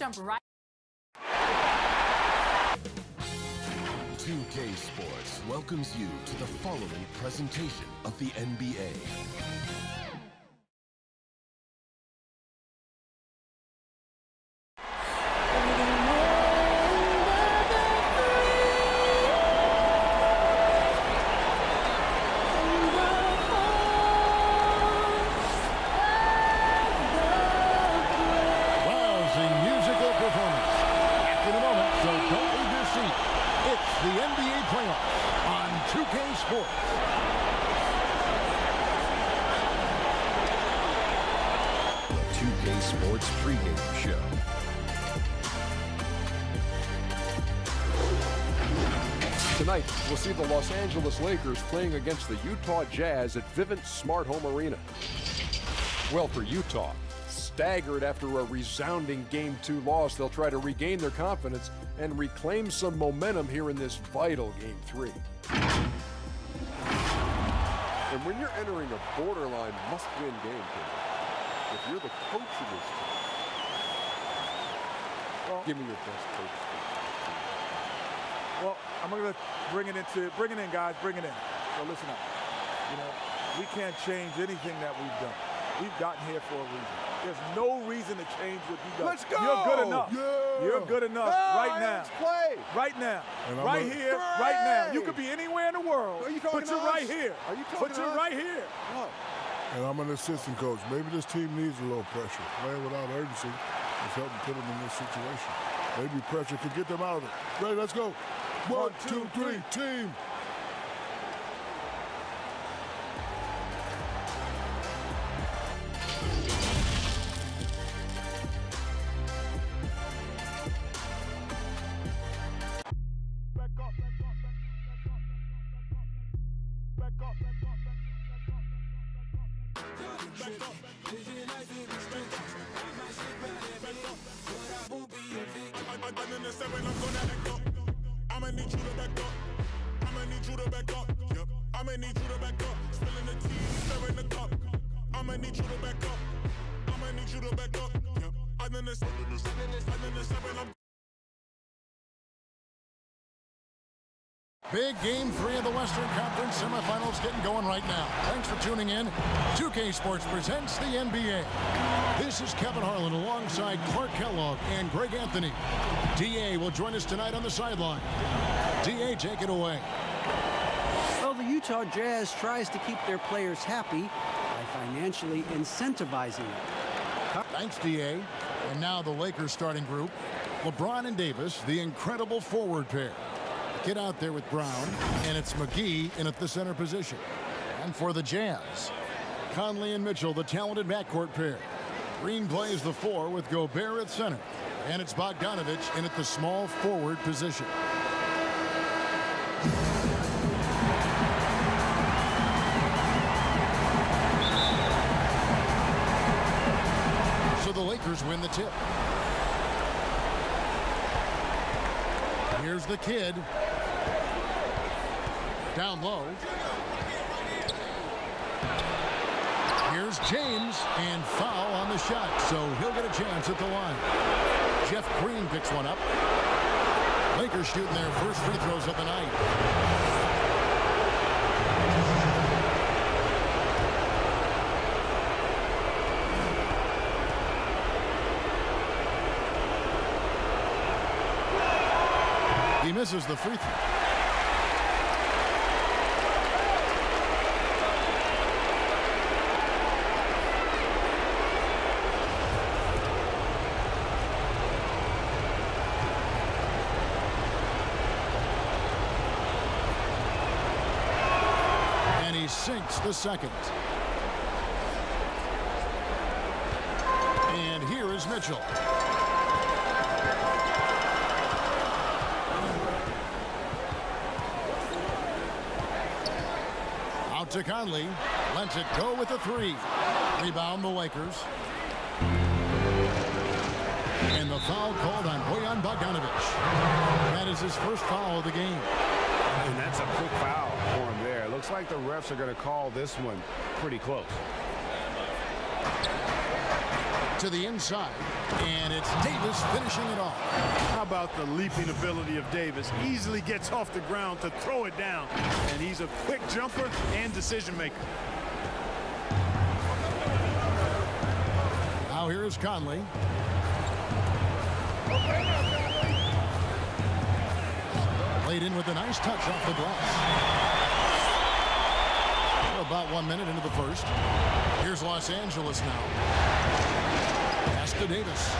jump right. 2K Sports welcomes you to the following presentation of the NBA. The NBA playoffs on 2K Sports. The 2K Sports pregame show. Tonight, we'll see the Los Angeles Lakers playing against the Utah Jazz at Vivint Smart Home Arena. Well, for Utah, staggered after a resounding Game 2 loss, they'll try to regain their confidence and reclaim some momentum here in this vital Game 3. And when you're entering a borderline must-win game, if you're the coach of this team, give me your best coach. Well, I'm going to bring it in, guys, bring it in. So listen up. You know, we can't change anything that we've done. We've gotten here for a reason. There's no reason to change what you've done. Let's go! You're good enough. Yeah. You're good enough right now. Let's play. Right now. Right here, right now. You could be anywhere in the world, but you're right here. Are you talking But you're right here. Oh. And I'm an assistant coach. Maybe this team needs a little pressure. Playing without urgency is helping put them in this situation. Maybe pressure could get them out of it. Ready, let's go. 1, 2, 3, team. I'ma need you to back up. I'ma need you to back up. Yep. I'ma need you to back up. Spilling the tea, stirring the cup. I'ma need you to back up. I'ma need you to back up. Yep. I'm in the 7, I'm Big Game 3 of the Western Conference semifinals getting going right now. Thanks for tuning in. 2K Sports presents the NBA. This is Kevin Harlan alongside Clark Kellogg and Greg Anthony. DA will join us tonight on the sideline. DA, take it away. Well, the Utah Jazz tries to keep their players happy by financially incentivizing them. Thanks, DA. And now the Lakers starting group. LeBron and Davis, the incredible forward pair. Get out there with Brown, and it's McGee in at the center position. And for the Jazz, Conley and Mitchell, the talented backcourt pair. Green plays the 4 with Gobert at center. And it's Bogdanovich in at the small forward position. So the Lakers win the tip. Here's the kid. Down low. Here's James, and foul on the shot, so he'll get a chance at the line. Jeff Green picks one up. Lakers shooting their first free throws of the night. He misses the free throw. Sinks the second. And here is Mitchell. Out to Conley. Lets it go with a 3. Rebound the Lakers. And the foul called on Bojan Bogdanovich. That is his first foul of the game. And that's a quick foul for him there. Looks like the refs are going to call this one pretty close. to the inside, and it's Davis finishing it off. How about the leaping ability of Davis? Easily gets off the ground to throw it down, and he's a quick jumper and decision maker. Now here is Conley. Played in with a nice touch off the glass. We're about 1 minute into the first. Here's Los Angeles now. Pass to Davis.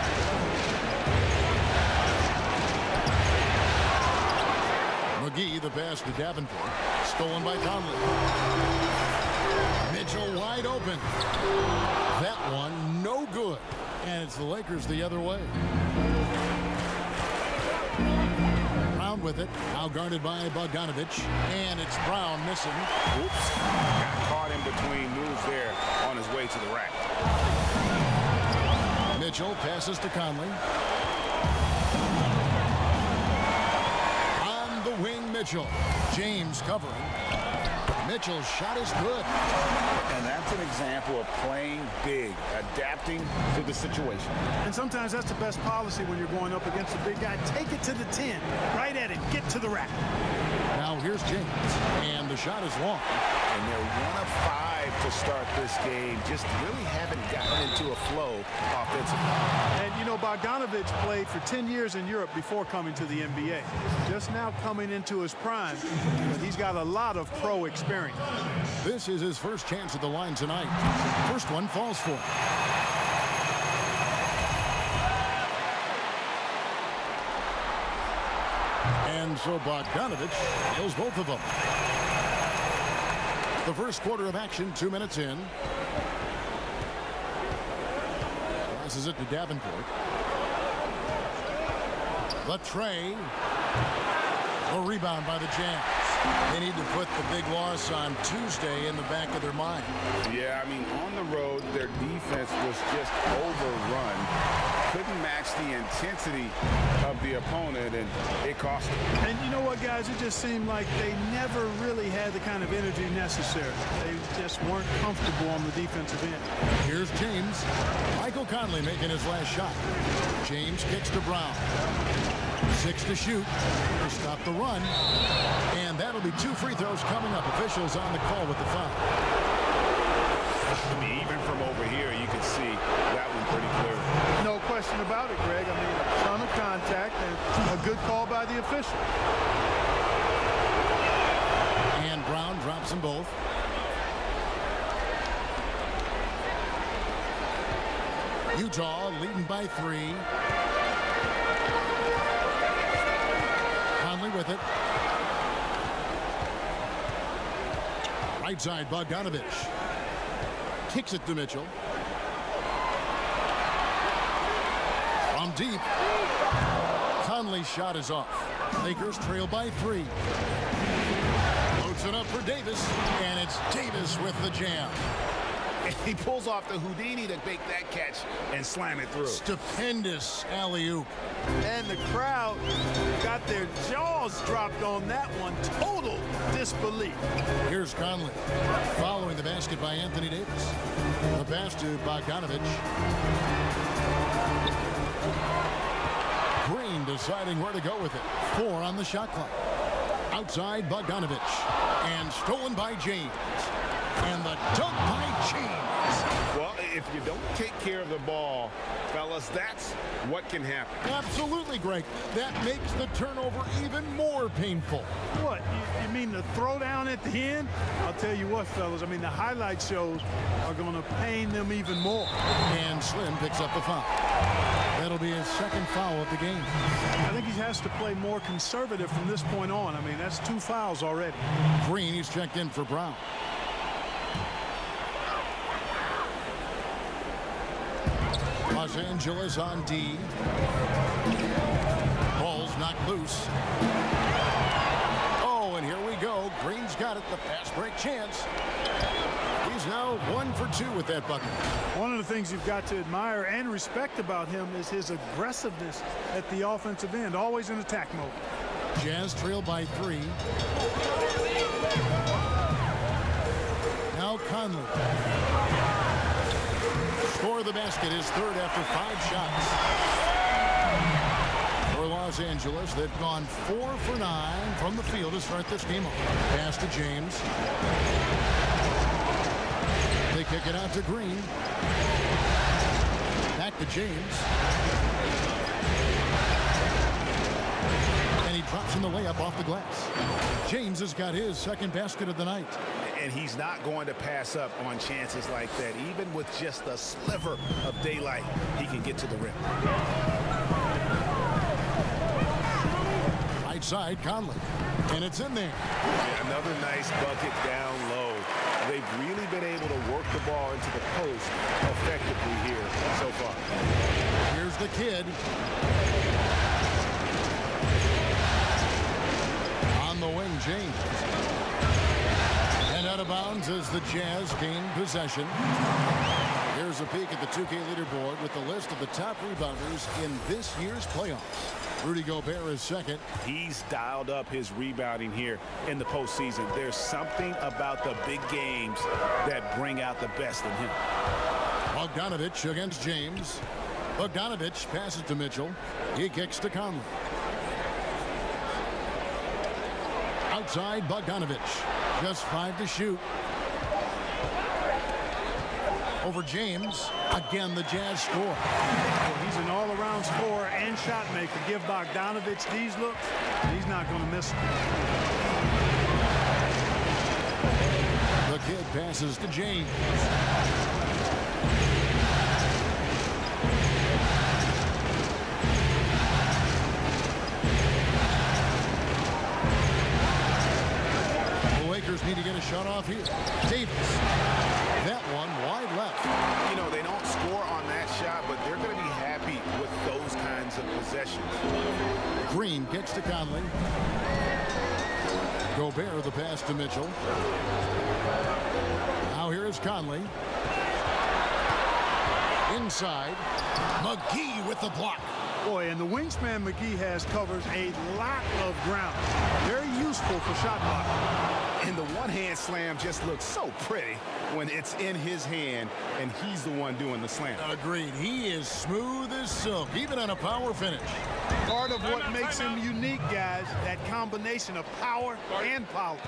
McGee, the pass to Davenport. Stolen by Conley. Mitchell wide open. That one no good. And it's the Lakers the other way. Brown with it. Now guarded by Bogdanovich. And it's Brown missing. Oops. Got caught in between moves there on his way to the rack. Mitchell passes to Conley. On the wing, Mitchell. James covering. Mitchell's shot is good. And that's an example of playing big, adapting to the situation. And sometimes that's the best policy when you're going up against a big guy. Take it to the 10, right at him, get to the rack. Now here's James, and the shot is long. And they're 1 of 5 to start this game. Just really haven't gotten into a flow offensively. And, you know, Bogdanovich played for 10 years in Europe before coming to the NBA. Just now coming into his prime, but he's got a lot of pro experience. This is his first chance at the line tonight. First one falls for him. And so Bogdanovich nails both of them. The first quarter of action, 2 minutes in. Passes it to Davenport. The tray. A rebound by the Jazz. They need to put the big loss on Tuesday in the back of their mind. Yeah, I mean, on the road, their defense was just overrun. Couldn't match the intensity of the opponent, and it cost them. And you know what, guys? It just seemed like they never really had the kind of energy necessary. They just weren't comfortable on the defensive end. Here's James. Michael Conley making his last shot. James kicks to Brown. 6 to shoot to stop the run. And that'll be 2 free throws coming up. Officials on the call with the foul. I mean, even from over here, you can see that one pretty clear. No question about it, Greg. I mean, a ton of contact and a good call by the official. And Brown drops them both. Utah leading by 3. Conley with it. Right side, Bogdanovich. Kicks it to Mitchell. From deep. Conley's shot is off. Lakers trail by 3. Loads it up for Davis, and it's Davis with the jam. He pulls off the Houdini to make that catch and slam it through. Stupendous alley-oop. And the crowd got their jaws dropped on that one. Total disbelief. Here's Conley. Following the basket by Anthony Davis. The pass to Bogdanovich. Green deciding where to go with it. 4 on the shot clock. Outside Bogdanovich. And stolen by James. And the dunk by James. Well, if you don't take care of the ball, fellas, that's what can happen. Absolutely, Greg. That makes the turnover even more painful. What, you mean the throwdown at the end? I'll tell you what, fellas, I mean, the highlight shows are going to pain them even more. And Slim picks up the foul. That'll be his second foul of the game. I think he has to play more conservative from this point on. I mean, that's 2 fouls already. Green, he's checked in for Brown. Los Angeles on D. Ball's knocked loose. Oh, and here we go. Green's got it. The fast break chance. He's now 1 for 2 with that bucket. One of the things you've got to admire and respect about him is his aggressiveness at the offensive end, always in attack mode. Jazz trail by 3. Now Conley. score of the basket, his third after 5 shots. For Los Angeles, they've gone 4 for 9 from the field to start this game off. Pass to James. They kick it out to Green. Back to James. And he drops in the layup off the glass. James has got his second basket of the night. And he's not going to pass up on chances like that. Even with just a sliver of daylight, he can get to the rim. Right side, Conley. And it's in there. Yeah, another nice bucket down low. They've really been able to work the ball into the post effectively here so far. Here's the kid. On the wing, James. And out of bounds as the Jazz gain possession. Here's a peek at the 2K leaderboard with the list of the top rebounders in this year's playoffs. Rudy Gobert is second. He's dialed up his rebounding here in the postseason. There's something about the big games that bring out the best in him. Bogdanovich against James. Bogdanovich passes to Mitchell. He kicks to Conley. Outside, Bogdanovich. Just 5 to shoot. Over James. Again, the Jazz score. Well, he's an all-around scorer and shot maker. Give Bogdanovich these looks, he's not going to miss them. The kid passes to James. The Lakers need to get a shot off here. Davis. That one wide left. You know, they don't score on that shot, but they're going to be happy with those kinds of possessions. Green kicks to Conley. Gobert the pass to Mitchell. Now here is Conley. Inside. McGee with the block. Boy, and the wingspan McGee has covers a lot of ground. Very useful for shot blocking. And the one-hand slam just looks so pretty when it's in his hand and he's the one doing the slam. Agreed. He is smooth as silk, even on a power finish. Part of what makes him unique, guys, that combination of power and power.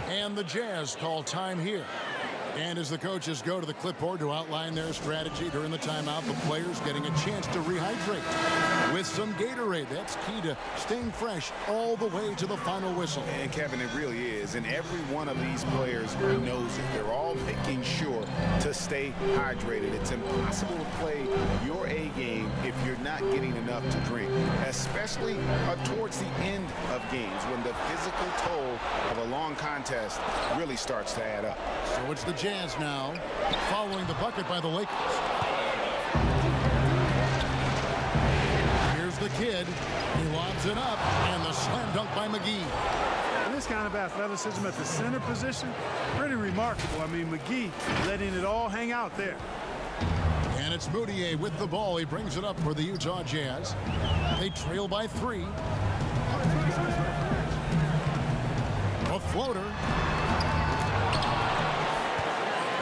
And the Jazz call time here. And as the coaches go to the clipboard to outline their strategy during the timeout, the players getting a chance to rehydrate with some Gatorade. That's key to staying fresh all the way to the final whistle. And Kevin, it really is. And every one of these players knows it. They're all making sure to stay hydrated. It's impossible to play your A game if you're not getting enough to drink, especially towards the end of games when the physical toll of a long contest really starts to add up. So it's the Jazz now, following the bucket by the Lakers. Here's the kid. He lobs it up, and the slam dunk by McGee. And this kind of athleticism at the center position, pretty remarkable. I mean, McGee letting it all hang out there. And it's Moutier with the ball. He brings it up for the Utah Jazz. They trail by 3. A floater.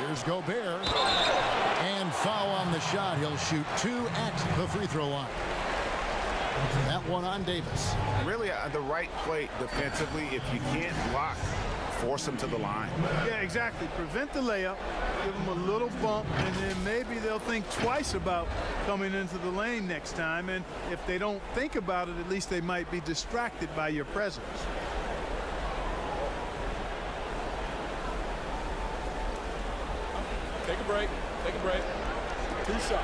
Here's Gobert. And foul on the shot. He'll shoot 2 at the free throw line. That one on Davis. Really, the right play defensively. If you can't block, force them to the line. Yeah, exactly. Prevent the layup, give them a little bump, and then maybe they'll think twice about coming into the lane next time. And if they don't think about it, at least they might be distracted by your presence. Take a break. Take a break. 2 shots.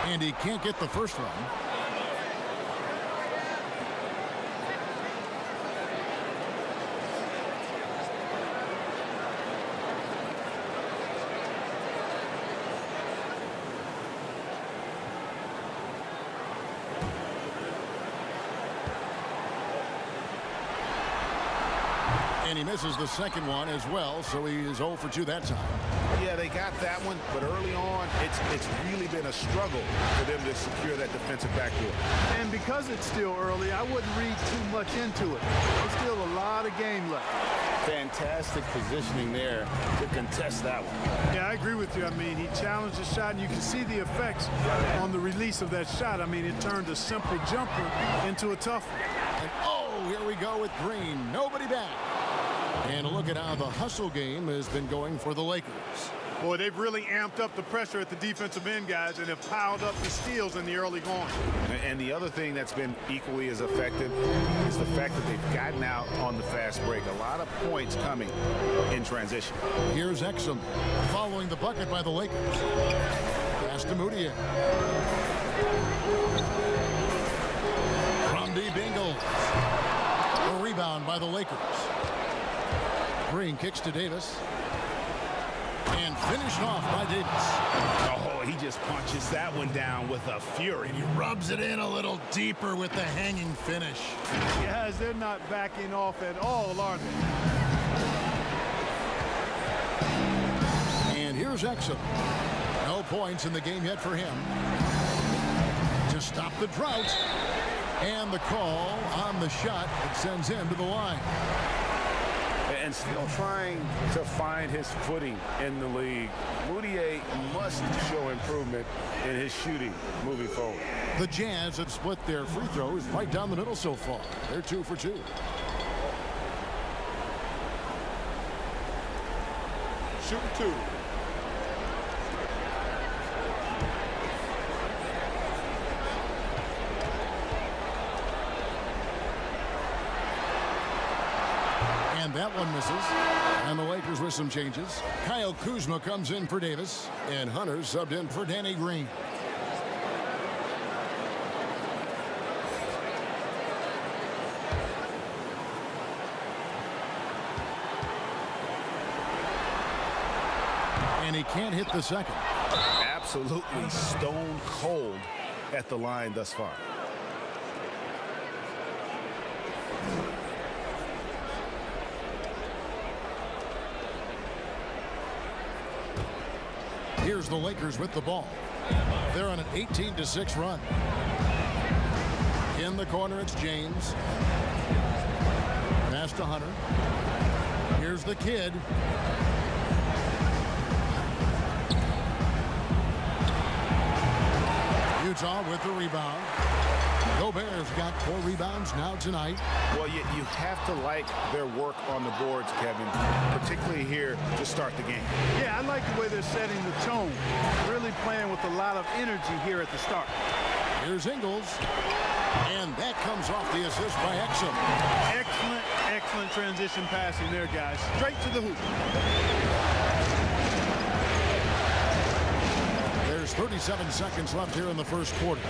And he can't get the first one. And he misses the second one as well, so he is 0 for 2 that time. Yeah, they got that one, but early on, it's really been a struggle for them to secure that defensive backdoor. And because it's still early, I wouldn't read too much into it. There's still a lot of game left. Fantastic positioning there to contest that one. Yeah, I agree with you. I mean, he challenged the shot, and you can see the effects on the release of that shot. I mean, it turned a simple jumper into a tough one. And oh, here we go with Green. Nobody back. And look at how the hustle game has been going for the Lakers. Boy, they've really amped up the pressure at the defensive end, guys, and have piled up the steals in the early going. And the other thing that's been equally as effective is the fact that they've gotten out on the fast break. A lot of points coming in transition. Here's Exum following the bucket by the Lakers. Pass to Moutier. From deep Ingles. A rebound by the Lakers. Green kicks to Davis. And finished off by Davis. Oh, he just punches that one down with a fury. He rubs it in a little deeper with the hanging finish. Guys, they're not backing off at all, are they? And here's Exum. No points in the game yet for him. To stop the drought. And the call on the shot that sends him to the line. And still trying to find his footing in the league. Moutier must show improvement in his shooting moving forward. The Jazz have split their free throws right down the middle so far. They're 2 for 2. Shooting 2. And that one misses. And the Lakers with some changes. Kyle Kuzma comes in for Davis. And Hunter subbed in for Danny Green. And he can't hit the second. Absolutely stone cold at the line thus far. Here's the Lakers with the ball. They're on an 18-6 run. In the corner, it's James. Pass to Hunter. Here's the kid. Utah with the rebound. Gobert's got 4 rebounds now tonight. Well, you have to like their work on the boards, Kevin, particularly here to start the game. Yeah, I like the way they're setting the tone. Really playing with a lot of energy here at the start. Here's Ingles. And that comes off the assist by Exum. Excellent, excellent transition passing there, guys. Straight to the hoop. There's 37 seconds left here in the first quarter.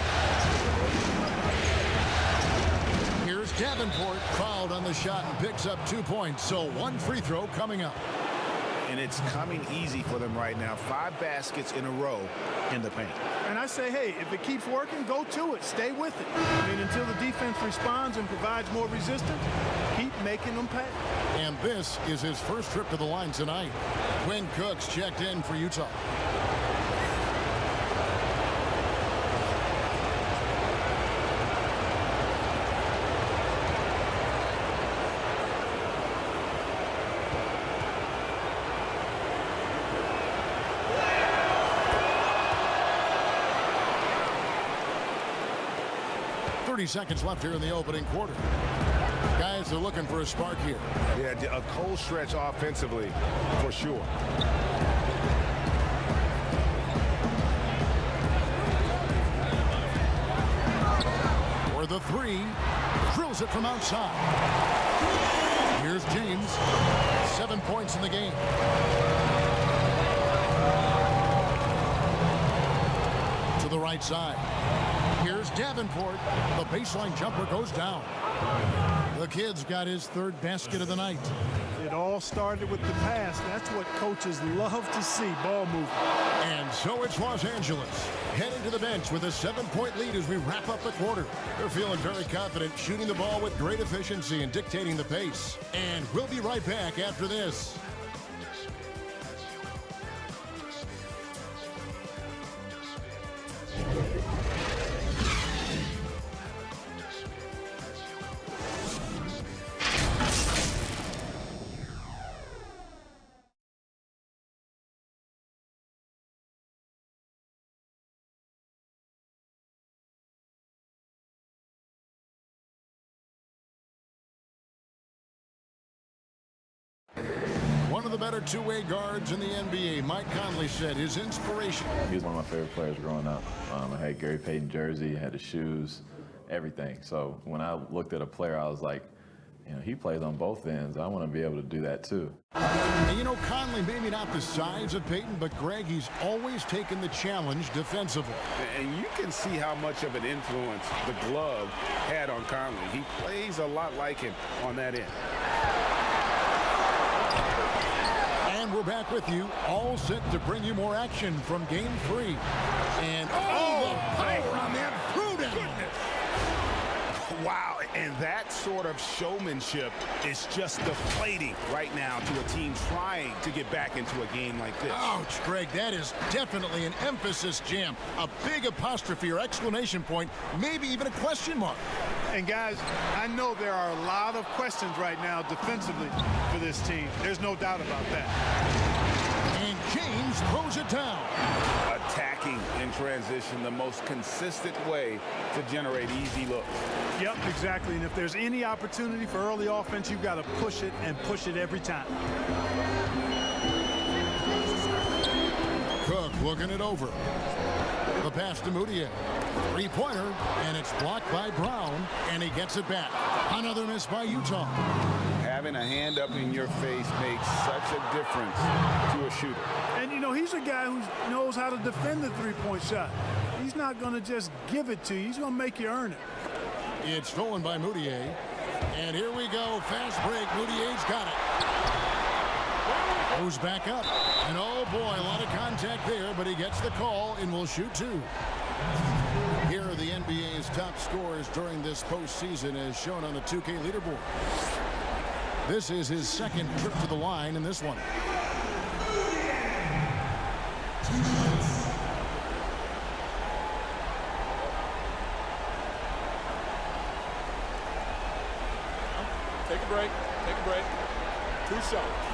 Here's Davenport, fouled on the shot and picks up 2 points. So 1 free throw coming up. And it's coming easy for them right now. 5 baskets in a row in the paint. And I say, hey, if it keeps working, go to it. Stay with it. I mean, until the defense responds and provides more resistance, keep making them pay. And this is his first trip to the line tonight. Quinn Cook's checked in for Utah. Seconds left here in the opening quarter. Guys are looking for a spark here. Yeah, a cold stretch offensively for sure. For the 3, drills it from outside. Here's James, 7 points in the game. To the right side. Here's Davenport. The baseline jumper goes down. The kid's got his 3rd basket of the night. It all started with the pass. That's what coaches love to see ball movement. And so it's Los Angeles heading to the bench with a 7-point lead as we wrap up the quarter. They're feeling very confident, shooting the ball with great efficiency and dictating the pace. And we'll be right back after this. One of the better two-way guards in the NBA, Mike Conley said his inspiration. He was one of my favorite players growing up. I had Gary Payton jersey, had the shoes, everything. So when I looked at a player, I was like, you know, he plays on both ends. I want to be able to do that too. And you know, Conley, maybe not the size of Payton, but Greg, he's always taken the challenge defensively. And you can see how much of an influence the glove had on Conley. He plays a lot like him on that end. And we're back with you, all set to bring you more action from Game 3. And the power on that throwdown. Wow, and that sort of showmanship is just deflating right now to a team trying to get back into a game like this. Ouch, Greg, that is definitely an emphasis jam. A big apostrophe or exclamation point, maybe even a question mark. And guys, I know there are a lot of questions right now defensively for this team. There's no doubt about that. And James throws it down. Attacking in transition, the most consistent way to generate easy looks. Yep, exactly. And if there's any opportunity for early offense, you've got to push it and push it every time. Cook looking it over. The pass to Moutier. Three-pointer, and it's blocked by Brown, and he gets it back. Another miss by Utah. Having a hand up in your face makes such a difference to a shooter. And, you know, he's a guy who knows how to defend the three-point shot. He's not going to just give it to you. He's going to make you earn it. It's stolen by Moutier. And here we go. Fast break. Moutier's got it. Goes back up. And, oh, boy, a lot of contact there, but he gets the call and will shoot two. Here are the NBA's top scorers during this postseason as shown on the 2K leaderboard. This is his second trip to the line in this one. Take a break. Take a break. 2 shots.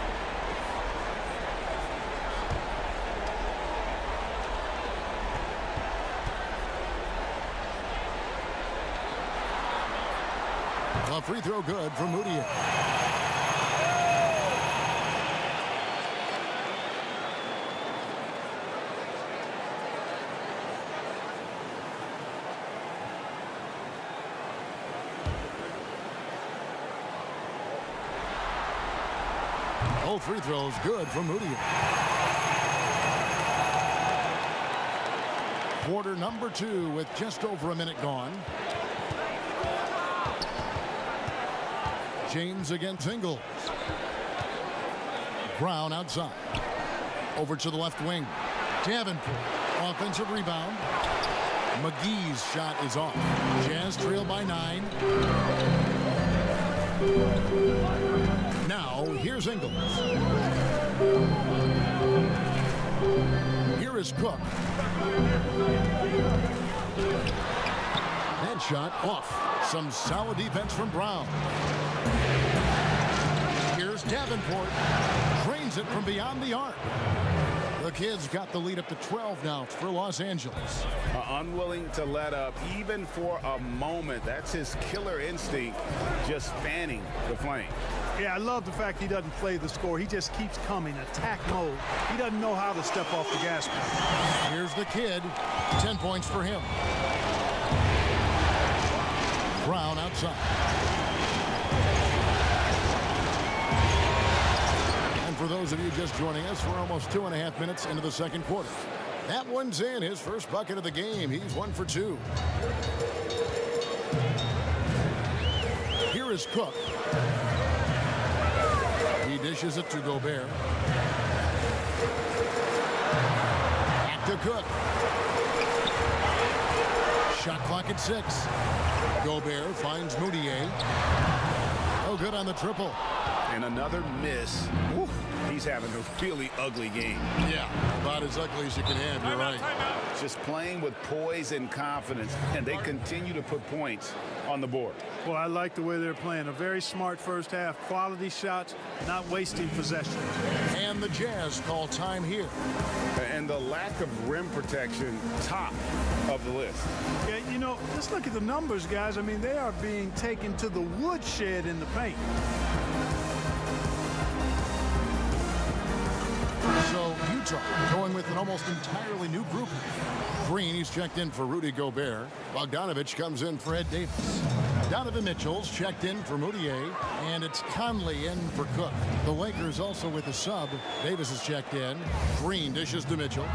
A free throw good for Moutier. All free throws good for Moutier. Quarter number 2 with just over a minute gone. James against Ingles. Brown outside. Over to the left wing. Davenport. Offensive rebound. McGee's shot is off. Jazz trail by 9. Now, here's Ingles. Here is Cook. That shot off. Some solid defense from Brown. Here's Davenport. Drains it from beyond the arc. The Kids got the lead up to 12 now for Los Angeles. Unwilling to let up even for a moment. That's his killer instinct, just fanning the flame. Yeah, I love the fact he doesn't play the score. He just keeps coming, attack mode. He doesn't know how to step off the gas pedal. Here's the Kid. 10 points for him. Brown outside. And for those of you just joining us, we're almost 2.5 minutes into the second quarter. That one's in, his first bucket of the game. He's 1 for 2. Here is Cook. He dishes it to Gobert. Cook. Shot clock at 6. Gobert finds Moutier. Oh, good on the triple. And another miss. Woo, he's having a really ugly game. Yeah, about as ugly as you can have, you're right. Just playing with poise and confidence, and they continue to put points on the board. Well, I like the way they're playing. A very smart first half. Quality shots, not wasting possession. And the Jazz call time here. And the lack of rim protection, top of the list. Yeah, you know, just look at the numbers, guys. I mean, they are being taken to the woodshed in the paint. So Utah going with an almost entirely new group. Green, he's checked in for Rudy Gobert. Bogdanovich comes in for Ed Davis. Donovan Mitchell's checked in for Moutier. And it's Conley in for Cook. The Lakers also with a sub. Davis is checked in. Green dishes to Mitchell.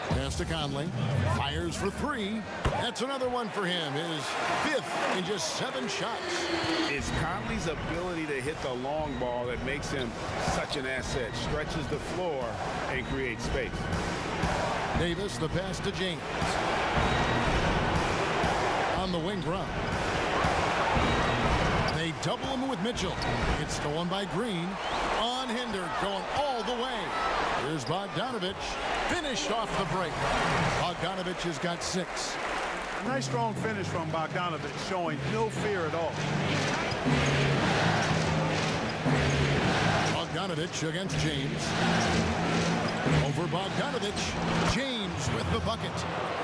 Pass to Conley. Fires for 3. That's another one for him. His 5th in just 7 shots. It's Conley's ability to hit the long ball that makes him such an asset. Stretches the floor and creates space. Davis, the pass to James. On the wing run. They double him with Mitchell. It's stolen by Green. Unhindered, going all the way. Here's Bogdanovich. Finished off the break. Bogdanovich has got 6. A nice strong finish from Bogdanovich, showing no fear at all. Bogdanovich against James. Over Bogdanovich. James with the bucket.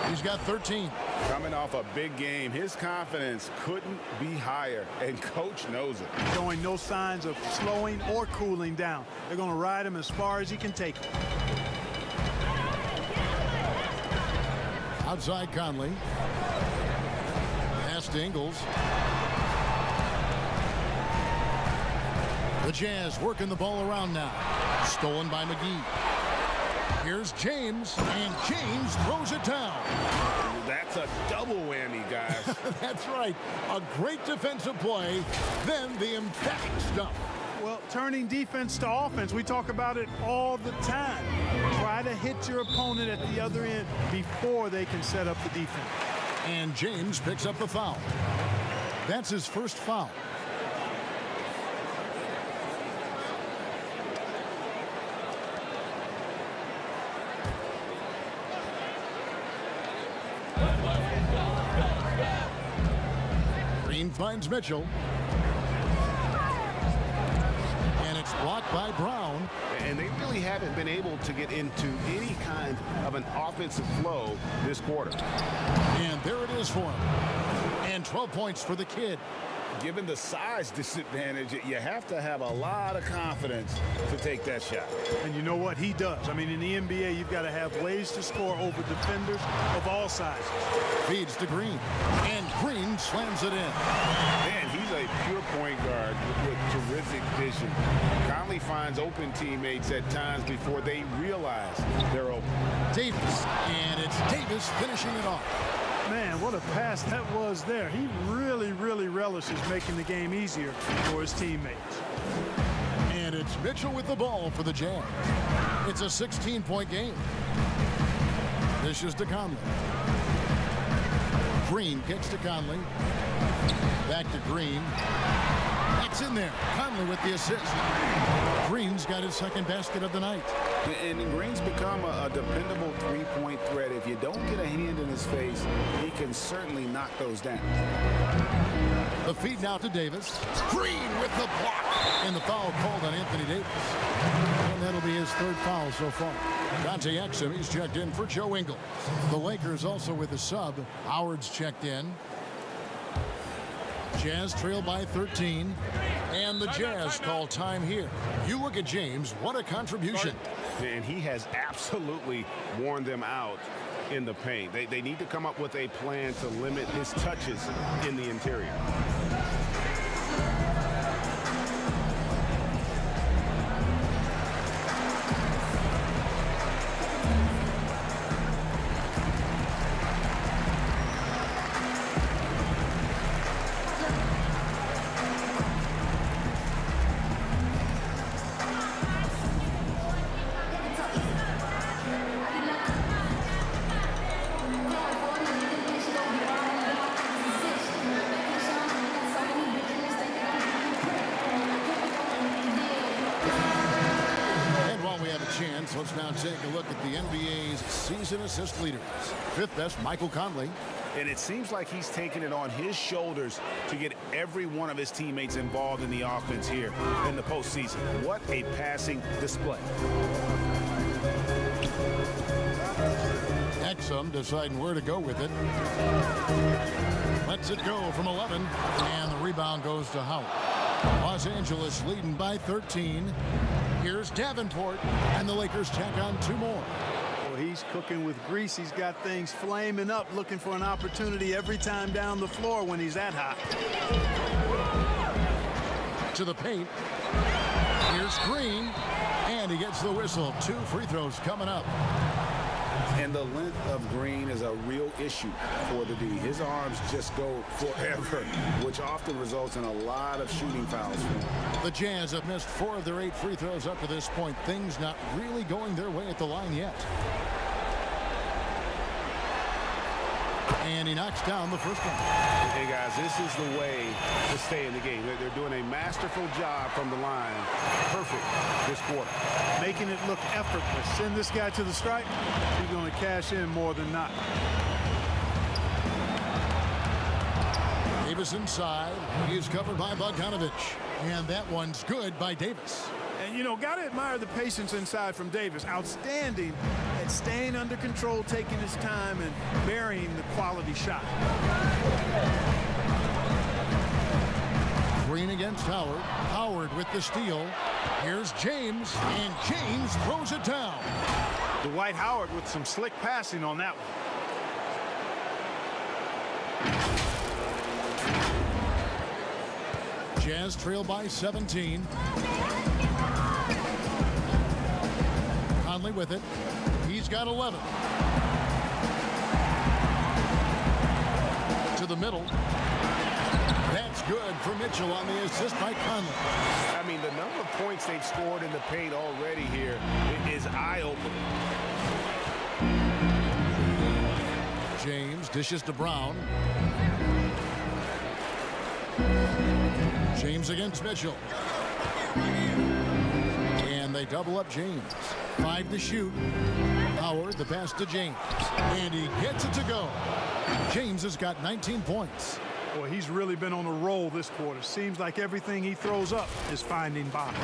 He's got 13. Coming off a big game, his confidence couldn't be higher, and coach knows it. Showing no signs of slowing or cooling down. They're going to ride him as far as he can take him. Outside Conley. Pass to Ingles. The Jazz working the ball around now. Stolen by McGee. Here's James, and James throws it down. That's a double whammy, guys. That's right. A great defensive play, then the emphatic stuff. Well, turning defense to offense, we talk about it all the time. Try to hit your opponent at the other end before they can set up the defense. And James picks up the foul. That's his first foul. Green finds Mitchell. And it's blocked by Brown. And they really haven't been able to get into any kind of an offensive flow this quarter. And there it is for him. And 12 points for the kid. Given the size disadvantage, you have to have a lot of confidence to take that shot. And you know what? He does. I mean, in the NBA, you've got to have ways to score over defenders of all sizes. Feeds to Green. And Green slams it in. Man, he's a pure point guard with terrific vision. Conley finds open teammates at times before they realize they're open. Davis. And it's Davis finishing it off. Man, what a pass that was there. He really, really relishes making the game easier for his teammates. And it's Mitchell with the ball for the Jazz. It's a 16-point game. This is to Conley. Green kicks to Conley. Back to Green. It's in there. Conley with the assist. Green's got his second basket of the night. And Green's become a dependable three-point threat. If you don't get a hand in his face, he can certainly knock those down. The feed now to Davis. Green with the block. And the foul called on Anthony Davis. And that'll be his 3rd foul so far. Dante Exum, he's checked in for Joe Ingles. The Lakers also with a sub. Howard's checked in. Jazz trail by 13. And the Jazz call time here. You look at James, what a contribution. And he has absolutely worn them out in the paint. They need to come up with a plan to limit his touches in the interior. fans, let's now take a look at the NBA's season assist leaders. Fifth best, Michael Conley. And it seems like he's taking it on his shoulders to get every one of his teammates involved in the offense here in the postseason. What a passing display. Exum deciding where to go with it. Lets it go from 11, and the rebound goes to Howard. Los Angeles leading by 13. Here's Davenport, and the Lakers tack on 2 more. Well, he's cooking with grease. He's got things flaming up, looking for an opportunity every time down the floor when he's that hot. To the paint. Here's Green, and he gets the whistle. 2 free throws coming up. And the length of Green is a real issue for the D. His arms just go forever, which often results in a lot of shooting fouls for him. The Jazz have missed 4 of their 8 free throws up to this point. Things not really going their way at the line yet. And he knocks down the first one. Hey, guys, this is the way to stay in the game. They're doing a masterful job from the line. Perfect this quarter. Making it look effortless. Send this guy to the stripe. He's going to cash in more than not. Davis inside. He is covered by Bogdanovich. And that one's good by Davis. And, you know, got to admire the patience inside from Davis. Outstanding at staying under control, taking his time, and burying the quality shot. Green against Howard. Howard with the steal. Here's James, and James throws it down. Dwight Howard with some slick passing on that one. Jazz trail by 17. Conley with it. He's got 11. To the middle. That's good for Mitchell on the assist by Conley. I mean, the number of points they've scored in the paint already here is eye-opening. James dishes to Brown. James against Mitchell. And they double up James. 5 to shoot. Howard, the pass to James. And he gets it to go. James has got 19 points. Boy, he's really been on a roll this quarter. Seems like everything he throws up is finding bottom.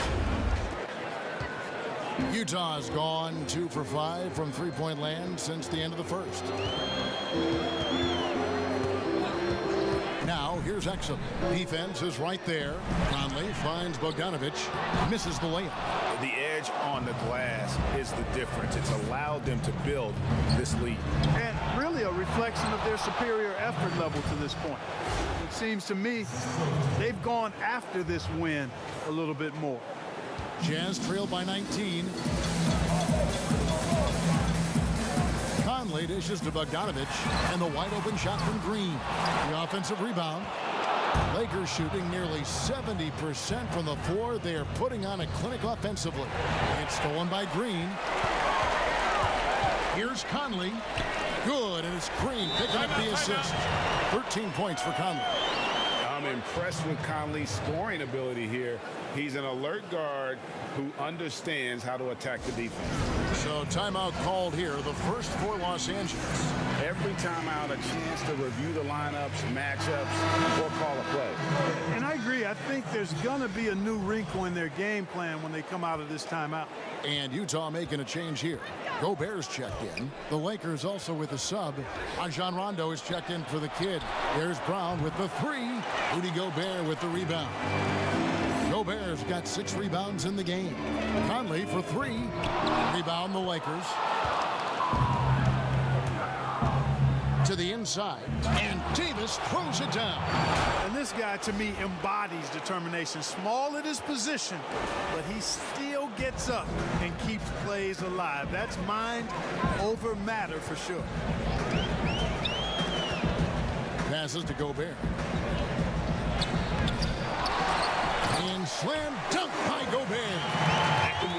Utah's gone 2 for 5 from three-point land since the end of the first. Now, here's Exum. Defense is right there. Conley finds Bogdanovich. Misses the layup. The edge on the glass is the difference. It's allowed them to build this lead. And really a reflection of their superior effort level to this point. It seems to me they've gone after this win a little bit more. Jazz trail by 19. Conley dishes to Bogdanovich, and the wide open shot from Green. The offensive rebound. Lakers shooting nearly 70% from the floor. They are putting on a clinic offensively. It's stolen by Green. Here's Conley. Good, and it's Green picking up the assist. 13 points for Conley. I'm impressed with Conley's scoring ability here. He's an alert guard who understands how to attack the defense. So timeout called here, the first for Los Angeles. Every timeout, a chance to review the lineups, matchups, or call a play. And I agree. I think there's going to be a new wrinkle in their game plan when they come out of this timeout. And Utah making a change here. Gobert's checked in. The Lakers also with a sub. Rajon Rondo is checked in for the kid. There's Brown with the 3. Rudy Gobert with the rebound. Gobert's got 6 rebounds in the game. Conley for 3. Rebound the Lakers. To the inside, and Davis throws it down. And this guy, to me, embodies determination. Small at his position, but he still gets up and keeps plays alive. That's mind over matter for sure. Passes to Gobert. And slam dunk by Gobert.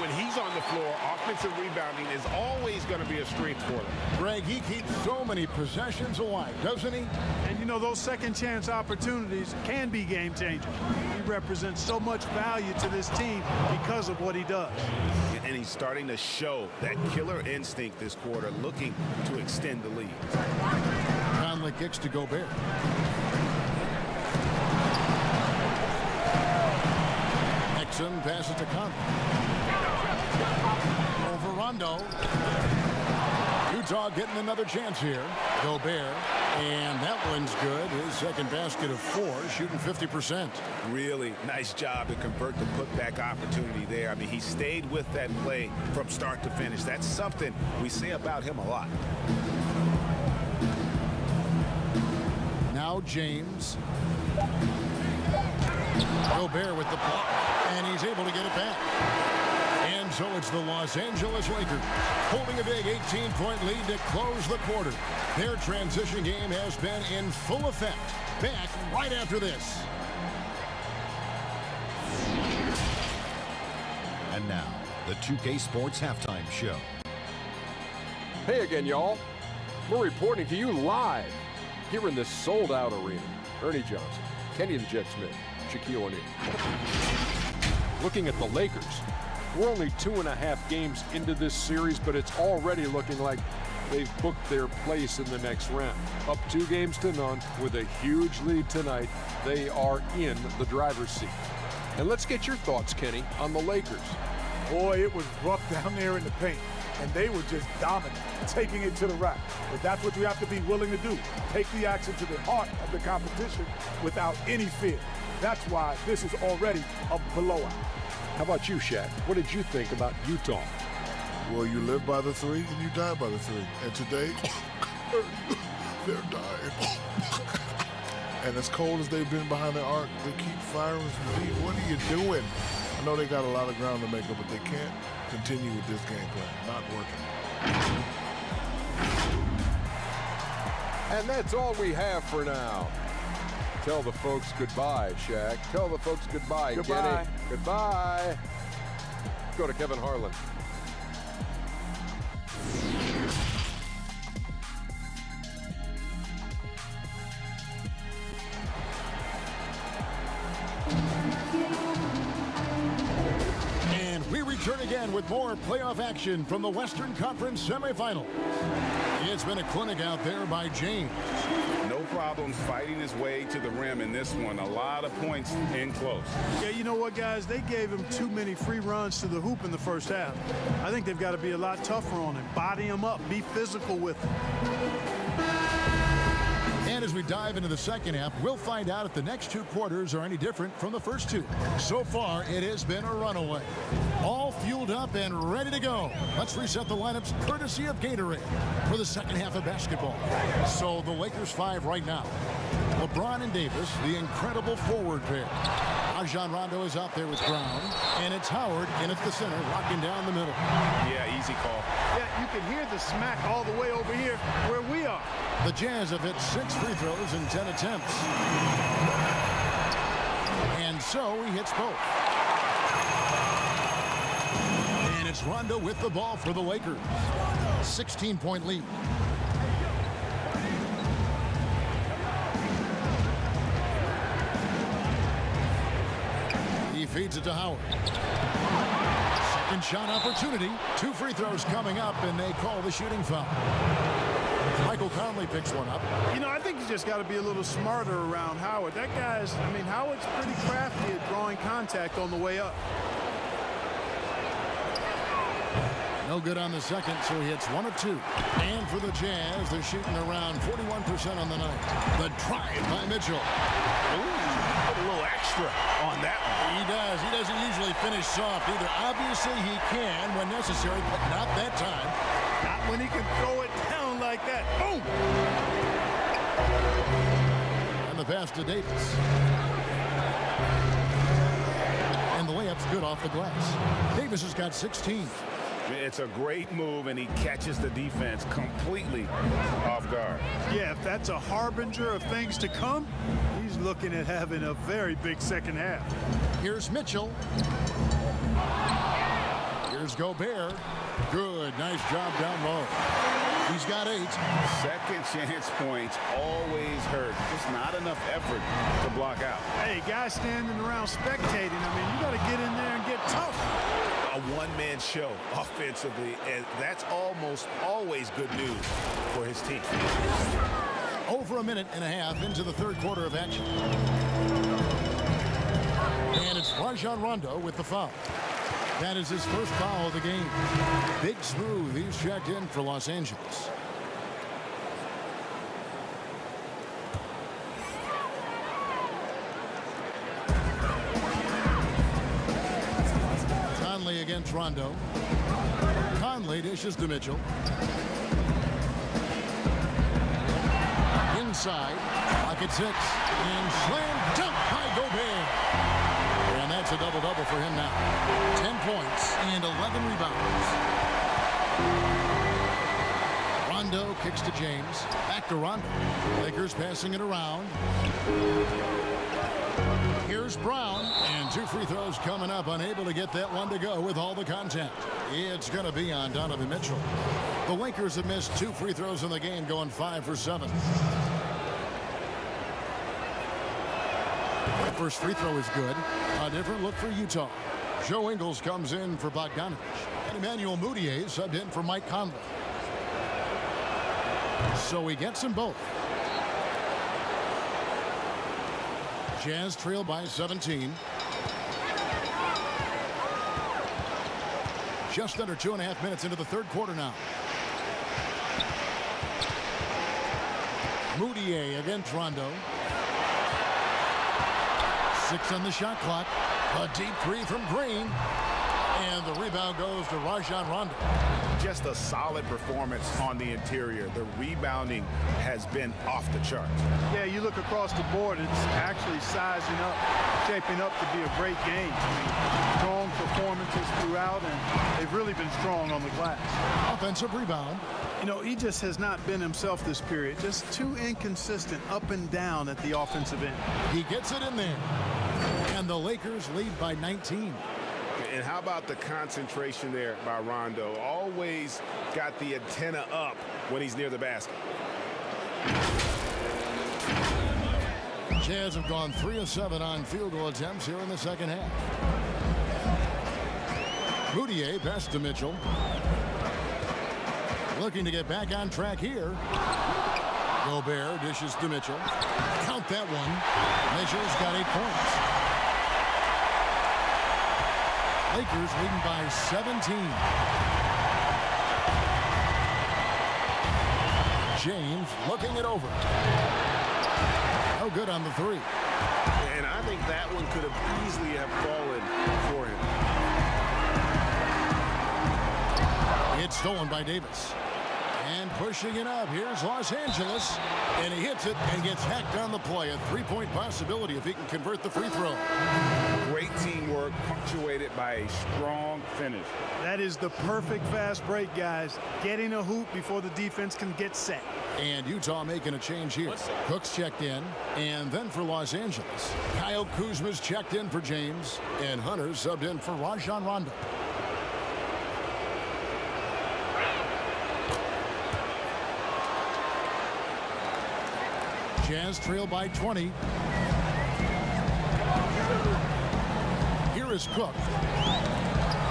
When he's on the floor, offensive rebounding is always going to to be a strength for them. Greg, he keeps so many possessions alive, doesn't he? And you know, those second chance opportunities can be game changers. He represents so much value to this team because of what he does. And he's starting to show that killer instinct this quarter, looking to extend the lead. Conley kicks to Gobert. Nixon passes to Conley. Over Rondo. Utah getting another chance here. Gobert. And that one's good. His second basket of 4, shooting 50%. Really nice job to convert the putback opportunity there. I mean, he stayed with that play from start to finish. That's something we say about him a lot. Now James. Gobert with the block. And he's able to get it back. And so it's the Los Angeles Lakers holding a big 18-point lead to close the quarter. Their transition game has been in full effect. Back right after this. And now, the 2K Sports Halftime Show. Hey again, y'all. We're reporting to you live here in this sold-out arena. Ernie Johnson, Kenny the Jet Smith, Shaquille O'Neal. Looking at the Lakers, we're only 2.5 games into this series, but it's already looking like they've booked their place in the next round. Up 2 games to none with a huge lead tonight. They are in the driver's seat. And let's get your thoughts, Kenny, on the Lakers. Boy, it was rough down there in the paint, and they were just dominant, taking it to the rack. But that's what you have to be willing to do. Take the action to the heart of the competition without any fear. That's why this is already a blowout. How about you, Shaq? What did you think about Utah? Well, you live by the 3 and you die by the 3. And today, they're dying. And as cold as they've been behind the arc, they keep firing some deep. What are you doing? I know they got a lot of ground to make up, but they can't continue with this game plan. Not working. And that's all we have for now. Tell the folks goodbye, Shaq. Tell the folks goodbye, Goodbye. Kenny. Goodbye. Go to Kevin Harlan. And we return again with more playoff action from the Western Conference semifinals. It's been a clinic out there by James. No problems fighting his way to the rim in this one. A lot of points in close. Yeah, you know what, guys? They gave him too many free runs to the hoop in the first half. I think they've got to be a lot tougher on him. Body him up. Be physical with him. And as we dive into the second half, we'll find out if the next 2 quarters are any different from the first 2. So far, it has been a runaway. All fueled up and ready to go. Let's reset the lineups courtesy of Gatorade for the second half of basketball. So the Lakers 5 right now. LeBron and Davis, the incredible forward pair. Rajon Rondo is out there with Brown, and it's Howard in at the center, locking down the middle. Yeah, easy call. Yeah, you can hear the smack all the way over here where we are. The Jazz have hit 6 free throws in 10 attempts. And so he hits both. And it's Rondo with the ball for the Lakers. 16-point lead. He feeds it to Howard. Second shot opportunity. 2 free throws coming up, and they call the shooting foul. Michael Conley picks one up. You know, I think you just got to be a little smarter around Howard. That guy's, I mean, Howard's pretty crafty at drawing contact on the way up. No good on the second, so he hits 1 of 2. And for the Jazz, they're shooting around 41% on the night. The drive by Mitchell. Ooh, put a little extra on that one. He does. He doesn't usually finish soft either. Obviously, he can when necessary, but not that time. Not when he can throw it down like that. Boom! And the pass to Davis. And the layup's good off the glass. Davis has got 16. It's a great move, and he catches the defense completely off guard. Yeah, if that's a harbinger of things to come, he's looking at having a very big second half. Here's Mitchell. Here's Here's Gobert. Good. Nice job down low. He's got 8. Second chance points always hurt. Just not enough effort to block out. Hey, guys standing around spectating. I mean, you got to get in there and get tough. A one-man show offensively, and that's almost always good news for his team. Over a minute and a half into the third quarter of action. And it's Rajon Rondo with the foul. That is his first foul of the game. Big Smooth, he's checked in for Los Angeles. Conley against Rondo. Conley dishes to Mitchell. Inside, pocket 6, and slam dunk by Gobert. And that's a double-double for him now. 10 points and 11 rebounds. Rondo kicks to James. Back to Rondo. Lakers passing it around. Here's Brown, and 2 free throws coming up. Unable to get that one to go with all the contact. It's going to be on Donovan Mitchell. The Lakers have missed 2 free throws in the game, going 5 for 7. First free throw is good. A different look for Utah. Joe Ingles comes in for Bogdanovich. And Emmanuel Mudiay subbed in for Mike Conley. So he gets them both. Jazz trail by 17. Just under 2.5 minutes into the third quarter now. Mudiay against Rondo. 6 on the shot clock. A deep 3 from Green. And the rebound goes to Rajon Rondo. Just a solid performance on the interior. The rebounding has been off the charts. Yeah, you look across the board, it's actually sizing up, shaping up to be a great game. I mean, strong performances throughout, and they've really been strong on the glass. Offensive rebound. You know, he just has not been himself this period. Just too inconsistent up and down at the offensive end. He gets it in there. And the Lakers lead by 19. And how about the concentration there by Rondo? Always got the antenna up when he's near the basket. Jazz have gone 3 of 7 on field goal attempts here in the second half. Mudiay pass to Mitchell. Looking to get back on track here. Gobert dishes to Mitchell. Count that one. Mitchell's got 8 points. Lakers leading by 17. James looking it over. No good on the 3. And I think that one could have easily have fallen for him. It's stolen by Davis. And pushing it up. Here's Los Angeles. And he hits it and gets hacked on the play. A 3-point possibility if he can convert the free throw. Great teamwork punctuated by a strong finish. That is the perfect fast break, guys. Getting a hoop before the defense can get set. And Utah making a change here. Cook's checked in. And then for Los Angeles, Kyle Kuzma's checked in for James. And Hunter subbed in for Rajon Rondo. Jazz trail by 20. Here is Cook.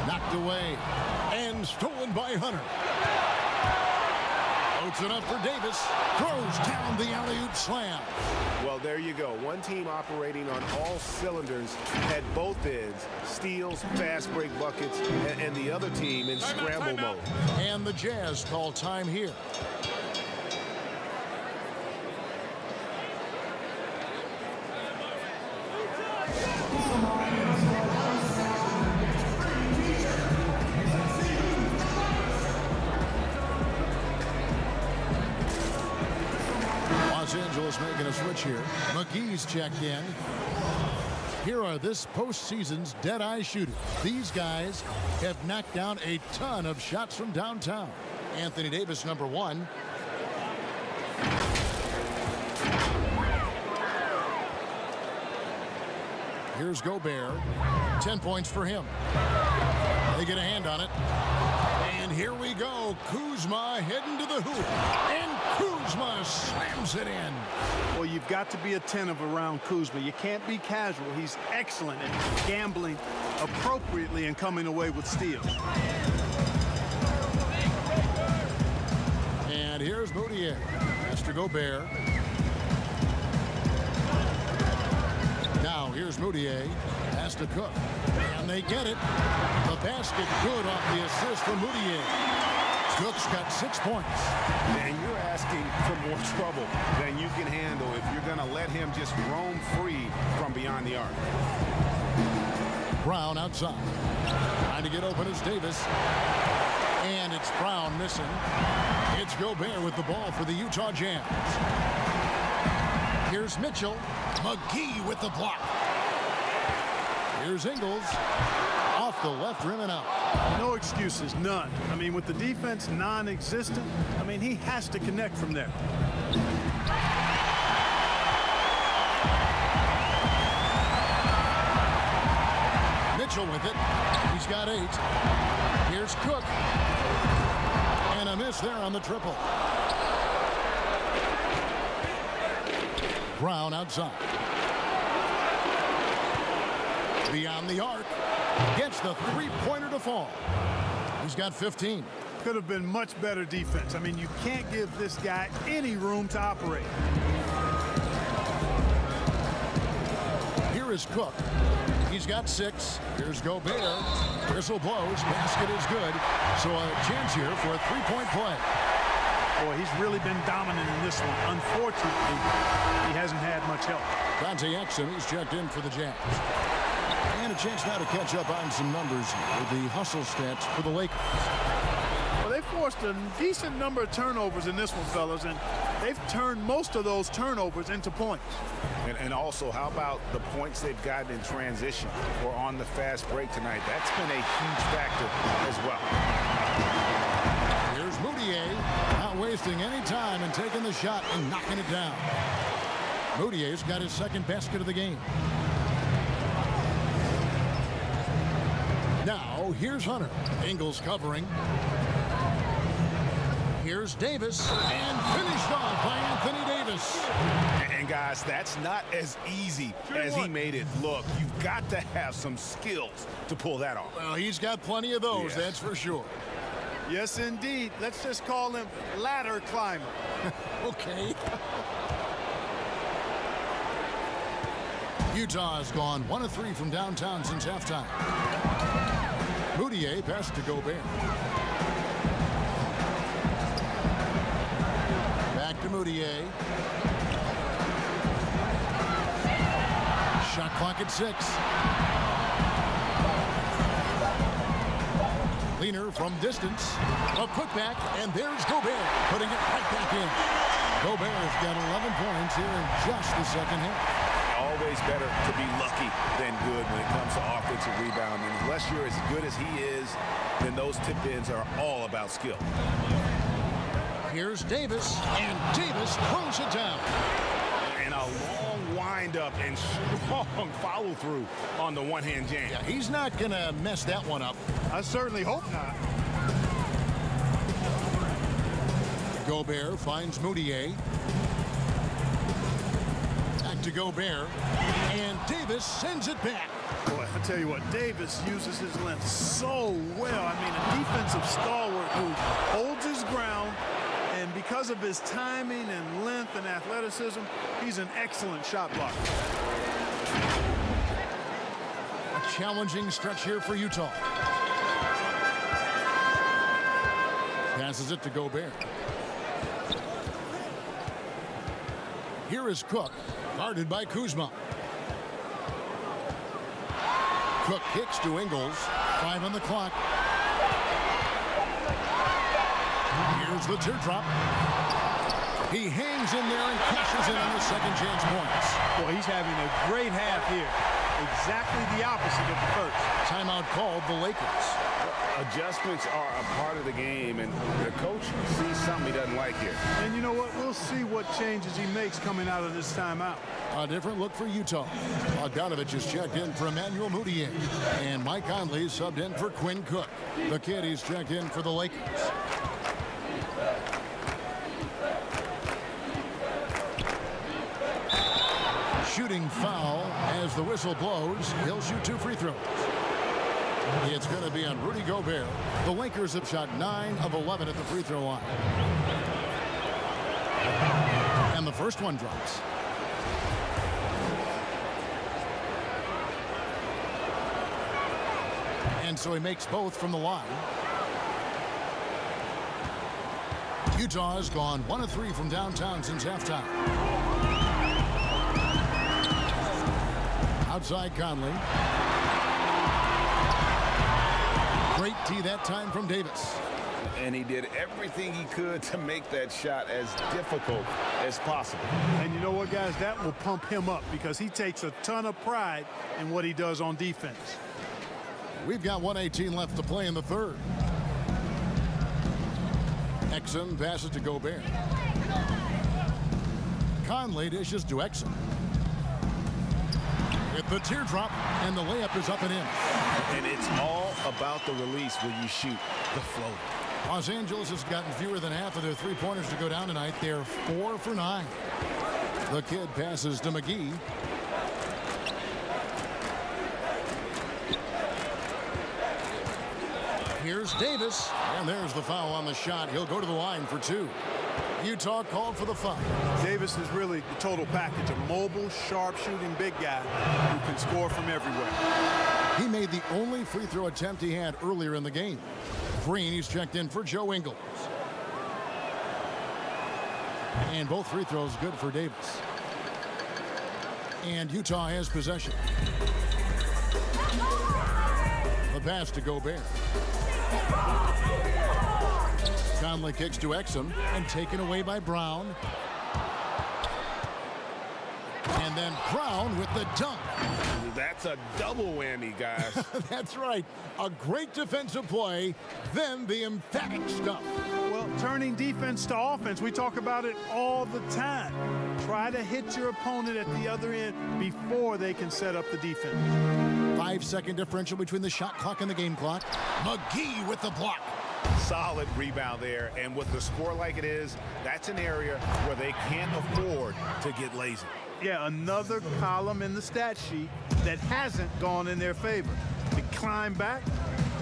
Knocked away. And stolen by Hunter. Floats it up for Davis. Throws down the alley-oop slam. Well, there you go. One team operating on all cylinders at both ends. Steals, fast break buckets, and the other team in scramble mode. And the Jazz call time here. Los Angeles making a switch here. McGee's checked in. Here are this postseason's dead-eye shooters. These guys have knocked down a ton of shots from downtown. Anthony Davis, number 1. Here's Gobert. 10 points for him. They get a hand on it. And here we go. Kuzma heading to the hoop. And Kuzma slams it in. Well, you've got to be attentive around Kuzma. You can't be casual. He's excellent at gambling appropriately and coming away with steals. And here's Moutier. Has to Gobert. Now here's Moutier. Has to Cook. And they get it. The basket good off the assist from Moutier. Cook's got 6 points. Man, you're asking for more trouble than you can handle if you're going to let him just roam free from beyond the arc. Brown outside. Trying to get open is Davis. And it's Brown missing. It's Gobert with the ball for the Utah Jazz. Here's Mitchell. McGee with the block. Here's Ingles. Off the left rim and out. No excuses, none. I mean, with the defense non-existent, I mean, he has to connect from there. Mitchell with it. He's got 8. Here's Cook. And a miss there on the triple. Brown outside. Beyond the arc. Gets the three-pointer to fall. He's got 15. Could have been much better defense. I mean, you can't give this guy any room to operate. Here is Cook. He's got 6. Here's Gobert. Whistle blows. Basket is good. So a chance here for a three-point play. Boy, he's really been dominant in this one. Unfortunately, he hasn't had much help. Dante Exum, he's checked in for the Jazz. And a chance now to catch up on some numbers with the hustle stats for the Lakers. Well, they forced a decent number of turnovers in this one, fellas, and they've turned most of those turnovers into points. And also, how about the points they've gotten in transition or on the fast break tonight? That's been a huge factor as well. Here's Moutier, not wasting any time and taking the shot and knocking it down. Moutier's got his second basket of the game. Now, here's Hunter. Ingles covering. Here's Davis, and finished off by Anthony Davis. And guys, that's not as easy as he made it look. You've got to have some skills to pull that off. Well, he's got plenty of those, that's for sure. Yes, indeed. Let's just call him ladder climber. Okay. Utah has gone 1 of 3 from downtown since halftime. Moutier passed to Gobert. Back to Moutier. Shot clock at 6. Leaner from distance. A putback, and there's Gobert, putting it right back in. Gobert has got 11 points here in just the second half. Always better to be lucky than good when it comes to offensive rebounding. Unless you're as good as he is, then those tip-ins are all about skill. Here's Davis, and Davis throws it down. And a long wind-up and strong follow-through on the one-hand jam. Yeah, he's not going to mess that one up. I certainly hope not. Gobert finds Moutier. Back to Gobert. And Davis sends it back. Boy, I tell you what, Davis uses his length so well. I mean, a defensive stalwart who holds his ground, and because of his timing and length and athleticism, he's an excellent shot blocker. A challenging stretch here for Utah. Passes it to Gobert. Here is Cook, guarded by Kuzma. Cook kicks to Ingles. 5 on the clock. Here's the teardrop. He hangs in there and cashes in on the second chance points. Boy, he's having a great half here. Exactly the opposite of the first. Timeout called the Lakers. Adjustments are a part of the game, and the coach sees something he doesn't like here. And you know what? We'll see what changes he makes coming out of this timeout. A different look for Utah. Bogdanovich is checked in for Emmanuel Mudiay. And Mike Conley subbed in for Quinn Cook. The kid is checked in for the Lakers. Shooting foul as the whistle blows. He'll shoot 2 free throws. It's going to be on Rudy Gobert. The Lakers have shot 9 of 11 at the free throw line. And the first one drops. And so he makes both from the line. Utah has gone 1 of 3 from downtown since halftime. Outside Conley. Great tee that time from Davis. And he did everything he could to make that shot as difficult as possible. And you know what, guys? That will pump him up because he takes a ton of pride in what he does on defense. We've got 1:18 left to play in the third. Exum passes to Gobert. Conley dishes to Exum. With the teardrop, and the layup is up and in. And it's all about the release when you shoot the float. Los Angeles has gotten fewer than half of their three-pointers to go down tonight. They're 4 for 9. The kid passes to McGee. Here's Davis, and there's the foul on the shot. He'll go to the line for 2. Utah called for the foul. Davis is really the total package, a mobile, sharp-shooting big guy who can score from everywhere. He made the only free throw attempt he had earlier in the game. Green, he's checked in for Joe Ingles. And both free throws good for Davis. And Utah has possession. The pass to Gobert. Conley kicks to Exum and taken away by Brown. And then Brown with the dunk. That's a double whammy, guys. That's right. A great defensive play, then the emphatic stuff. Well, turning defense to offense, we talk about it all the time. Try to hit your opponent at the other end before they can set up the defense. 5-second differential between the shot clock and the game clock. McGee with the block. Solid rebound there, and with the score like it is, that's an area where they can't afford to get lazy. Yeah, another column in the stat sheet that hasn't gone in their favor. To climb back,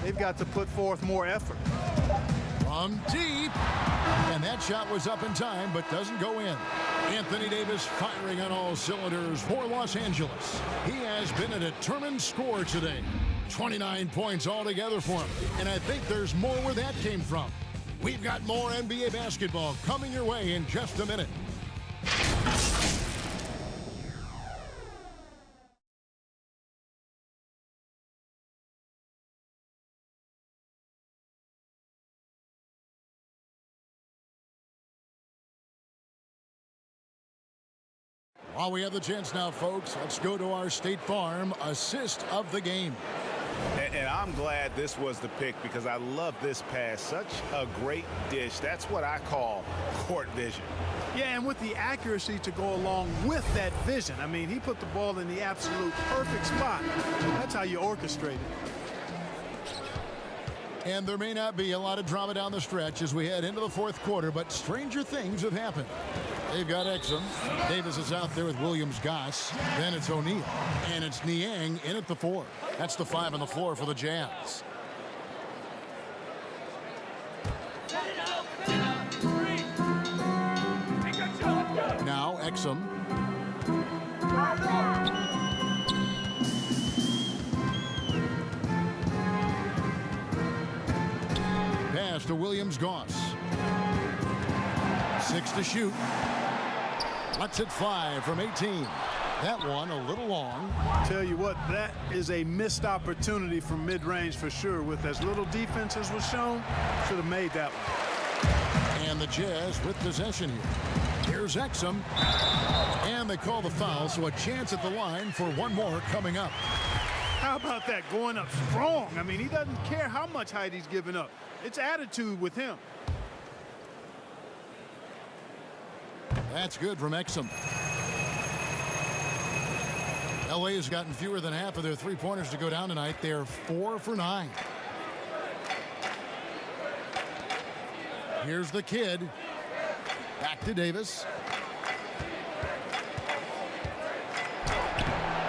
they've got to put forth more effort. From deep, and that shot was up in time, but doesn't go in. Anthony Davis firing on all cylinders for Los Angeles. He has been a determined scorer today. 29 points altogether for him, and I think there's more where that came from. We've got more NBA basketball coming your way in just a minute. While we have the chance now, folks, let's go to our State Farm assist of the game. And I'm glad this was the pick because I love this pass. Such a great dish. That's what I call court vision. Yeah, and with the accuracy to go along with that vision. I mean, he put the ball in the absolute perfect spot. That's how you orchestrate it. And there may not be a lot of drama down the stretch as we head into the fourth quarter, but stranger things have happened. They've got Exum. Davis is out there with Williams-Goss. Then it's O'Neal. And it's Niang in at the 4. That's the 5 on the floor for the Jazz. Now Exum. Pass to Williams-Goss. 6 to shoot. Lets it fly from 18. That one a little long. Tell you what, that is a missed opportunity from mid-range for sure. With as little defense as was shown, should have made that one. And the Jazz with possession here. Here's Exum. And they call the foul, so a chance at the line for one more coming up. How about that, going up strong? I mean, he doesn't care how much height he's giving up. It's attitude with him. That's good from Exum. LA has gotten fewer than half of their three-pointers to go down tonight. They're 4 for 9. Here's the kid. Back to Davis.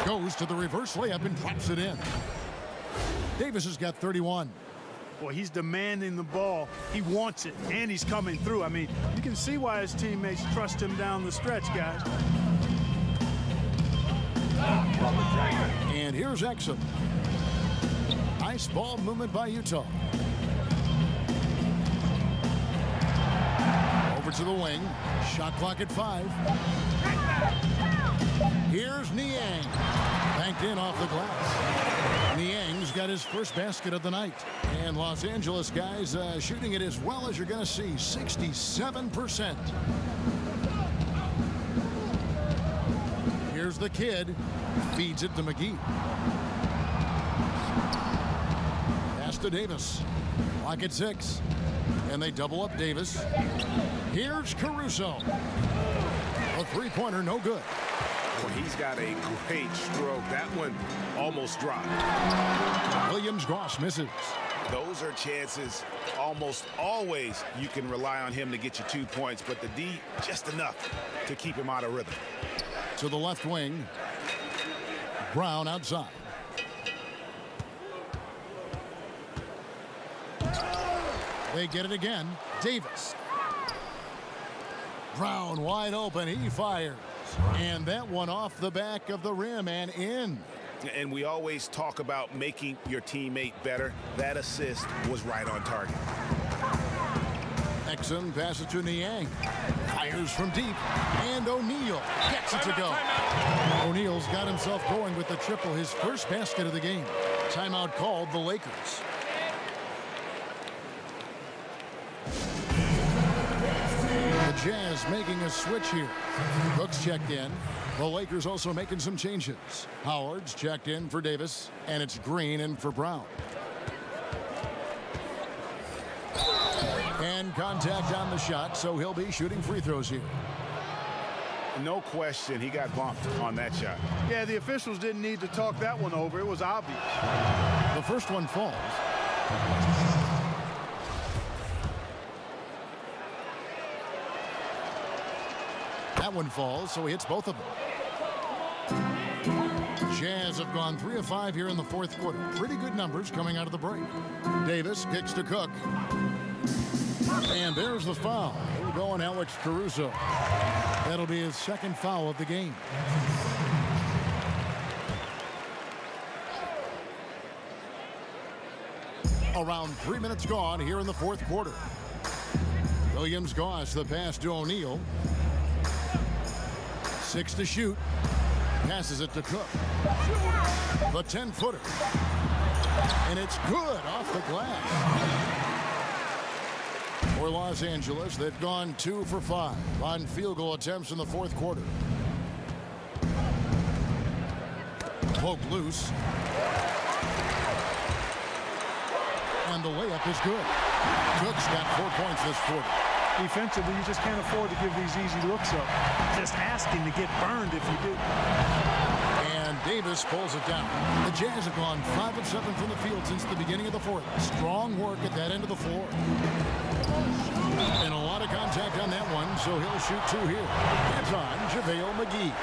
Goes to the reverse layup and drops it in. Davis has got 31. Boy, he's demanding the ball. He wants it, and he's coming through. I mean, you can see why his teammates trust him down the stretch, guys. And here's Exum. Nice ball movement by Utah. Over to the wing. Shot clock at 5. Here's Niang. Banked in off the glass. Niang's got his first basket of the night. And Los Angeles guys shooting it as well as you're going to see. 67%. Here's the kid. Feeds it to McGee. Pass to Davis. Clock at 6. And they double up Davis. Here's Caruso. A three-pointer, no good. Well, he's got a great stroke. That one almost dropped. Williams-Goss misses. Those are chances almost always you can rely on him to get you 2 points, but the D just enough to keep him out of rhythm. To the left wing. Brown outside. They get it again. Davis. Brown wide open. He fires. And that one off the back of the rim and in. And we always talk about making your teammate better. That assist was right on target. Exum passes to Niang. Fires from deep. And O'Neal gets it to go. O'Neal's got himself going with the triple, his first basket of the game. Timeout called the Lakers. The Jazz making a switch here. Brooks checked in. The Lakers also making some changes. Howard's checked in for Davis, and it's Green in for Brown. And contact on the shot, so he'll be shooting free throws here. No question, he got bumped on that shot. Yeah, the officials didn't need to talk that one over. It was obvious. The first one falls. That one falls, so he hits both of them. Jazz have gone 3 of 5 here in the fourth quarter. Pretty good numbers coming out of the break. Davis kicks to Cook. And there's the foul. We're going Alex Caruso. That'll be his second foul of the game. Around 3 minutes gone here in the fourth quarter. Williams-Goss, the pass to O'Neal. 6 to shoot. Passes it to Cook. The 10-footer. And it's good off the glass. For Los Angeles, they've gone 2 for 5 on field goal attempts in the fourth quarter. Poked loose. And the layup is good. Cook's got 4 points this quarter. Defensively, you just can't afford to give these easy looks up. Just asking to get burned if you do. And Davis pulls it down. The Jazz have gone 5 of 7 from the field since the beginning of the fourth. Strong work at that end of the floor. And a lot of contact on that one, so he'll shoot 2 here. That's on JaVale McGee.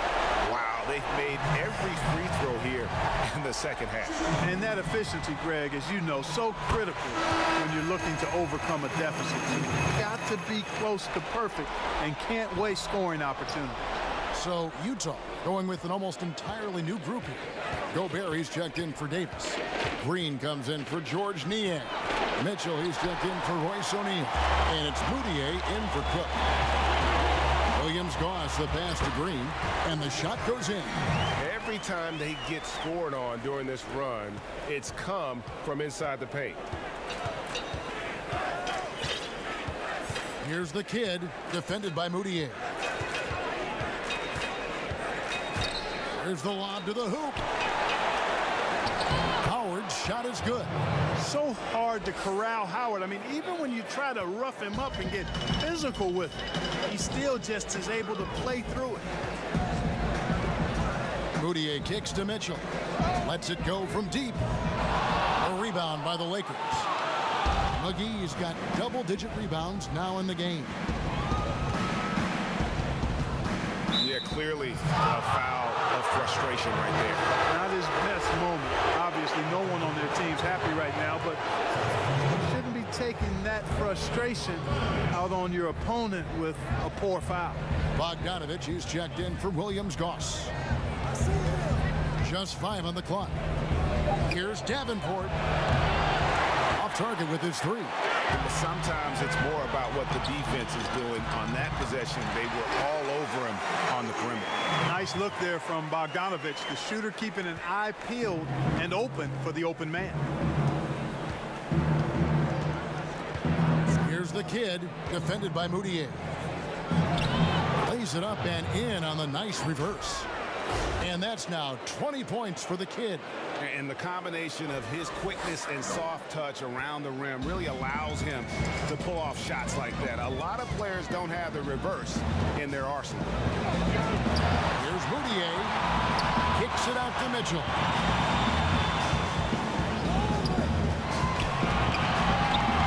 Wow, they've made every free throw here in the second half. And that efficiency, Greg, as you know, so critical when you're looking to overcome a deficit. You've got to be close to perfect and can't waste scoring opportunity. So Utah going with an almost entirely new group here. Gobert, he's checked in for Davis. Green comes in for George Niang. Mitchell, he's checked in for Royce O'Neal. And it's Moutier in for Cook. Williams-Goss, the pass to Green. And the shot goes in. Every time they get scored on during this run, it's come from inside the paint. Here's the kid, defended by Moutier. Here's the lob to the hoop. Howard's shot is good. So hard to corral Howard. I mean, even when you try to rough him up and get physical with him, he still just is able to play through it. Moutier kicks to Mitchell. Lets it go from deep. A rebound by the Lakers. McGee's got double-digit rebounds now in the game. Yeah, clearly a foul of frustration right there. Not his best moment. Obviously, no one on their team's happy right now, but you shouldn't be taking that frustration out on your opponent with a poor foul. Bogdanovich is checked in for Williams-Goss. Just 5 on the clock. Here's Davenport. Off target with his 3. Sometimes it's more about what the defense is doing. On that possession, they were all over him on the perimeter. Nice look there from Bogdanovich, the shooter keeping an eye peeled and open for the open man. Here's the kid, defended by Moutier. Lays it up and in on the nice reverse. And that's now 20 points for the kid. And the combination of his quickness and soft touch around the rim really allows him to pull off shots like that. A lot of players don't have the reverse in their arsenal. Here's Moutier. Kicks it out to Mitchell.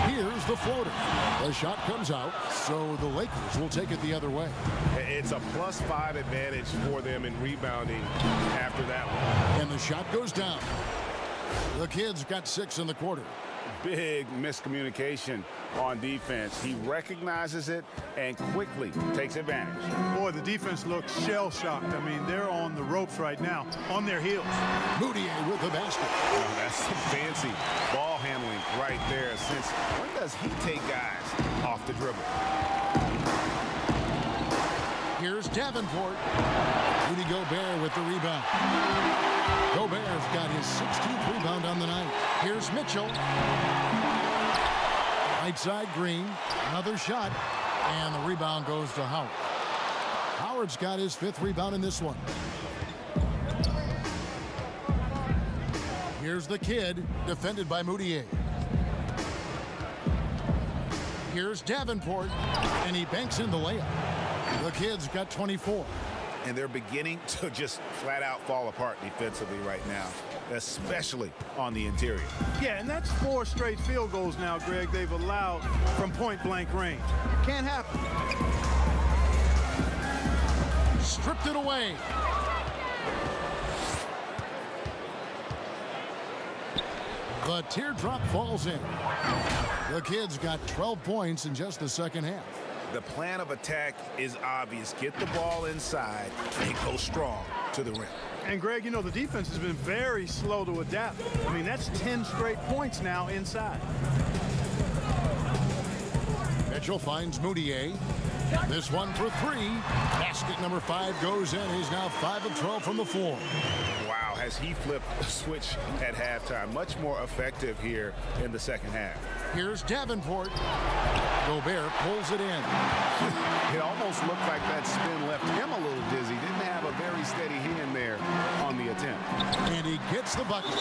Here's the floater. The shot comes out, so the Lakers will take it the other way. It's a +5 advantage for them in rebounding after that one. And the shot goes down. The kid's got 6 in the quarter. Big miscommunication on defense. He recognizes it and quickly takes advantage. Boy, the defense looks shell-shocked. I mean, they're on the ropes right now, on their heels. Moutier with the basket. Oh, that's some fancy ball handling right there. Since when does he take guys off the dribble? Here's Davenport. Rudy Gobert with the rebound. Gobert's got his 16th rebound on the night. Here's Mitchell. Right side Green. Another shot. And the rebound goes to Howard. Howard's got his 5th rebound in this one. Here's the kid, defended by Moutier. Here's Davenport, and he banks in the layup. The kid's got 24. And they're beginning to just flat out fall apart defensively right now, especially on the interior. Yeah, and that's 4 straight field goals now, Greg, they've allowed from point-blank range. Can't happen. Stripped it away. The teardrop falls in. The kid's got 12 points in just the second half. The plan of attack is obvious. Get the ball inside and go strong to the rim. And Greg, you know, the defense has been very slow to adapt. I mean, that's 10 straight points now inside. Mitchell finds Moutier. This one for 3. Basket number 5 goes in. He's now 5 of 12 from the floor. Wow, has he flipped the switch at halftime. Much more effective here in the second half. Here's Davenport. Gobert pulls it in. It almost looked like that spin left him a little dizzy. Didn't have a very steady hand there on the attempt. And he gets the bucket.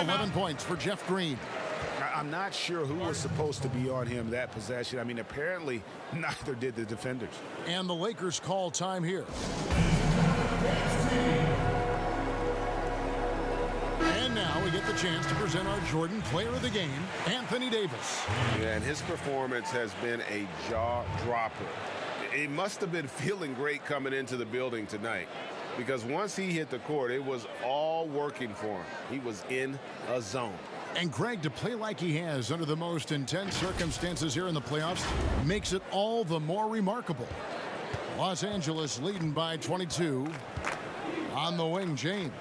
11 points for Jeff Green. I'm not sure who was supposed to be on him that possession. I mean, apparently neither did the defenders. And the Lakers call time here. And now we get the chance to present our Jordan Player of the Game, Anthony Davis. Yeah, and his performance has been a jaw-dropper. He must have been feeling great coming into the building tonight, because once he hit the court, it was all working for him. He was in a zone. And Greg, to play like he has under the most intense circumstances here in the playoffs makes it all the more remarkable. Los Angeles leading by 22. On the wing, James.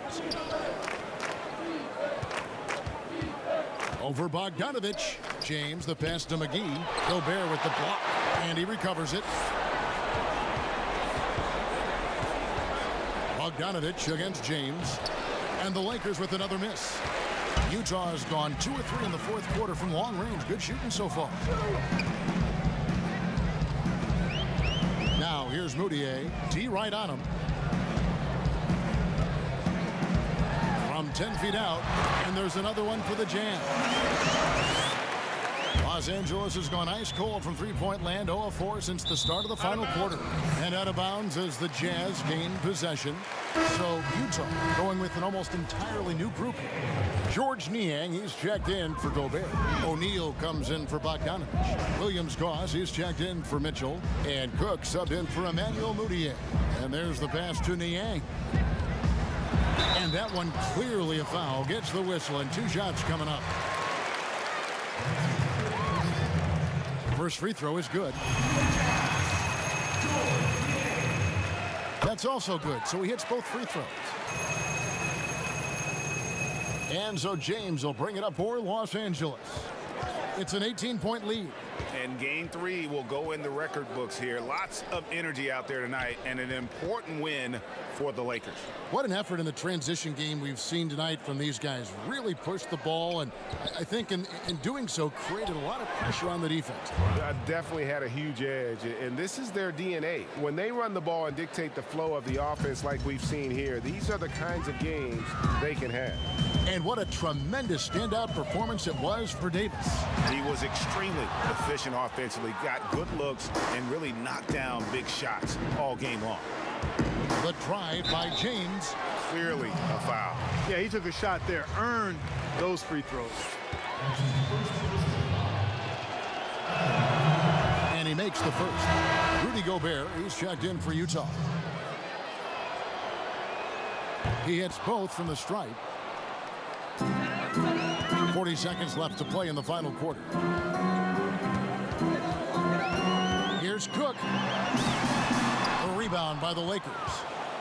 Over Bogdanovich. James, the pass to McGee. Gobert with the block, and he recovers it. Bogdanovich against James. And the Lakers with another miss. Utah has gone 2 of 3 in the fourth quarter from long range. Good shooting so far. Now here's Moutier. T right on him. From from 10 feet out, and there's another one for the Jazz. Los Angeles has gone ice cold from three-point land, 0 of 4 since the start of the final quarter. And out of bounds as the Jazz gain possession. So Utah going with an almost entirely new group here. George Niang, he's checked in for Gobert. O'Neal comes in for Bogdanovich. Williams-Goss, he's checked in for Mitchell. And Cook subbed in for Emmanuel Mudiay. And there's the pass to Niang. And that one clearly a foul. Gets the whistle, and 2 shots coming up. First free throw is good. That's also good, so he hits both free throws. And so James will bring it up for Los Angeles. It's an 18-point lead. And game 3 will go in the record books here. Lots of energy out there tonight, and an important win for the Lakers. What an effort in the transition game we've seen tonight from these guys. Really pushed the ball, and I think in doing so created a lot of pressure on the defense. Definitely had a huge edge, and this is their DNA. When they run the ball and dictate the flow of the offense like we've seen here, these are the kinds of games they can have. And what a tremendous standout performance it was for Davis. He was extremely efficient offensively, got good looks, and really knocked down big shots all game long. The try by James. Clearly a foul. Yeah, he took a shot there, earned those free throws. And he makes the first. Rudy Gobert, he's checked in for Utah. He hits both from the stripe. 40 seconds left to play in the final quarter. Here's Cook. A rebound by the Lakers.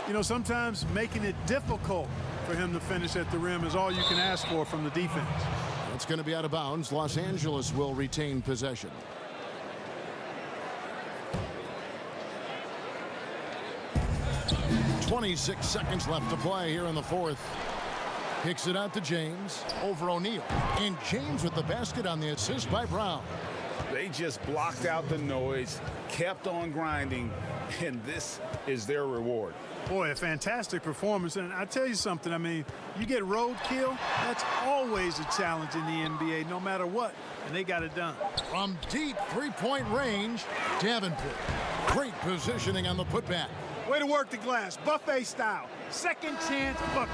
You know, sometimes making it difficult for him to finish at the rim is all you can ask for from the defense. It's going to be out of bounds. Los Angeles will retain possession. .26 seconds left to play here in the fourth. Kicks it out to James over O'Neal. And James with the basket on the assist by Brown. They just blocked out the noise, kept on grinding, and this is their reward. Boy, a fantastic performance. And I tell you something, I mean, you get roadkill, that's always a challenge in the NBA, no matter what. And they got it done. From deep three-point range, Davenport. Great positioning on the putback. Way to work the glass, buffet style. Second chance bucket.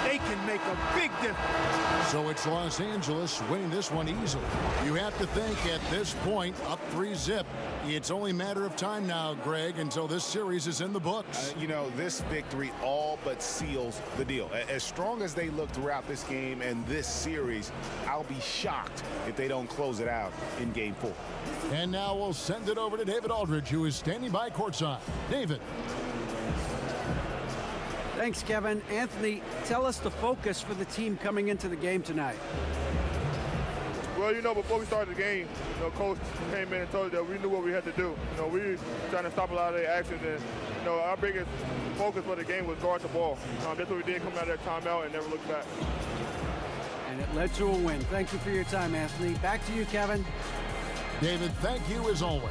They can make a big difference. So it's Los Angeles winning this one easily. You have to think at this point, up 3-zip. It's only a matter of time now, Greg, until this series is in the books. You know, this victory all but seals the deal. As strong as they look throughout this game and this series, I'll be shocked if they don't close it out in game 4. And now we'll send it over to David Aldridge, who is standing by courtside. David. Thanks, Kevin. Anthony, tell us the focus for the team coming into the game tonight. Well, you know, before we started the game, you know, Coach came in and told us that we knew what we had to do. You know, we were trying to stop a lot of their actions, and, you know, our biggest focus for the game was guard the ball. That's what we did, coming out of that timeout and never looked back. And it led to a win. Thank you for your time, Anthony. Back to you, Kevin. David, thank you as always.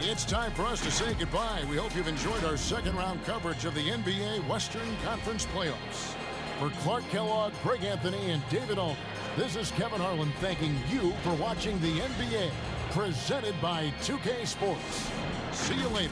It's time for us to say goodbye. We hope you've enjoyed our second round coverage of the NBA Western Conference Playoffs. For Clark Kellogg, Greg Anthony, and David Aldridge, this is Kevin Harlan thanking you for watching the NBA, presented by 2K Sports. See you later.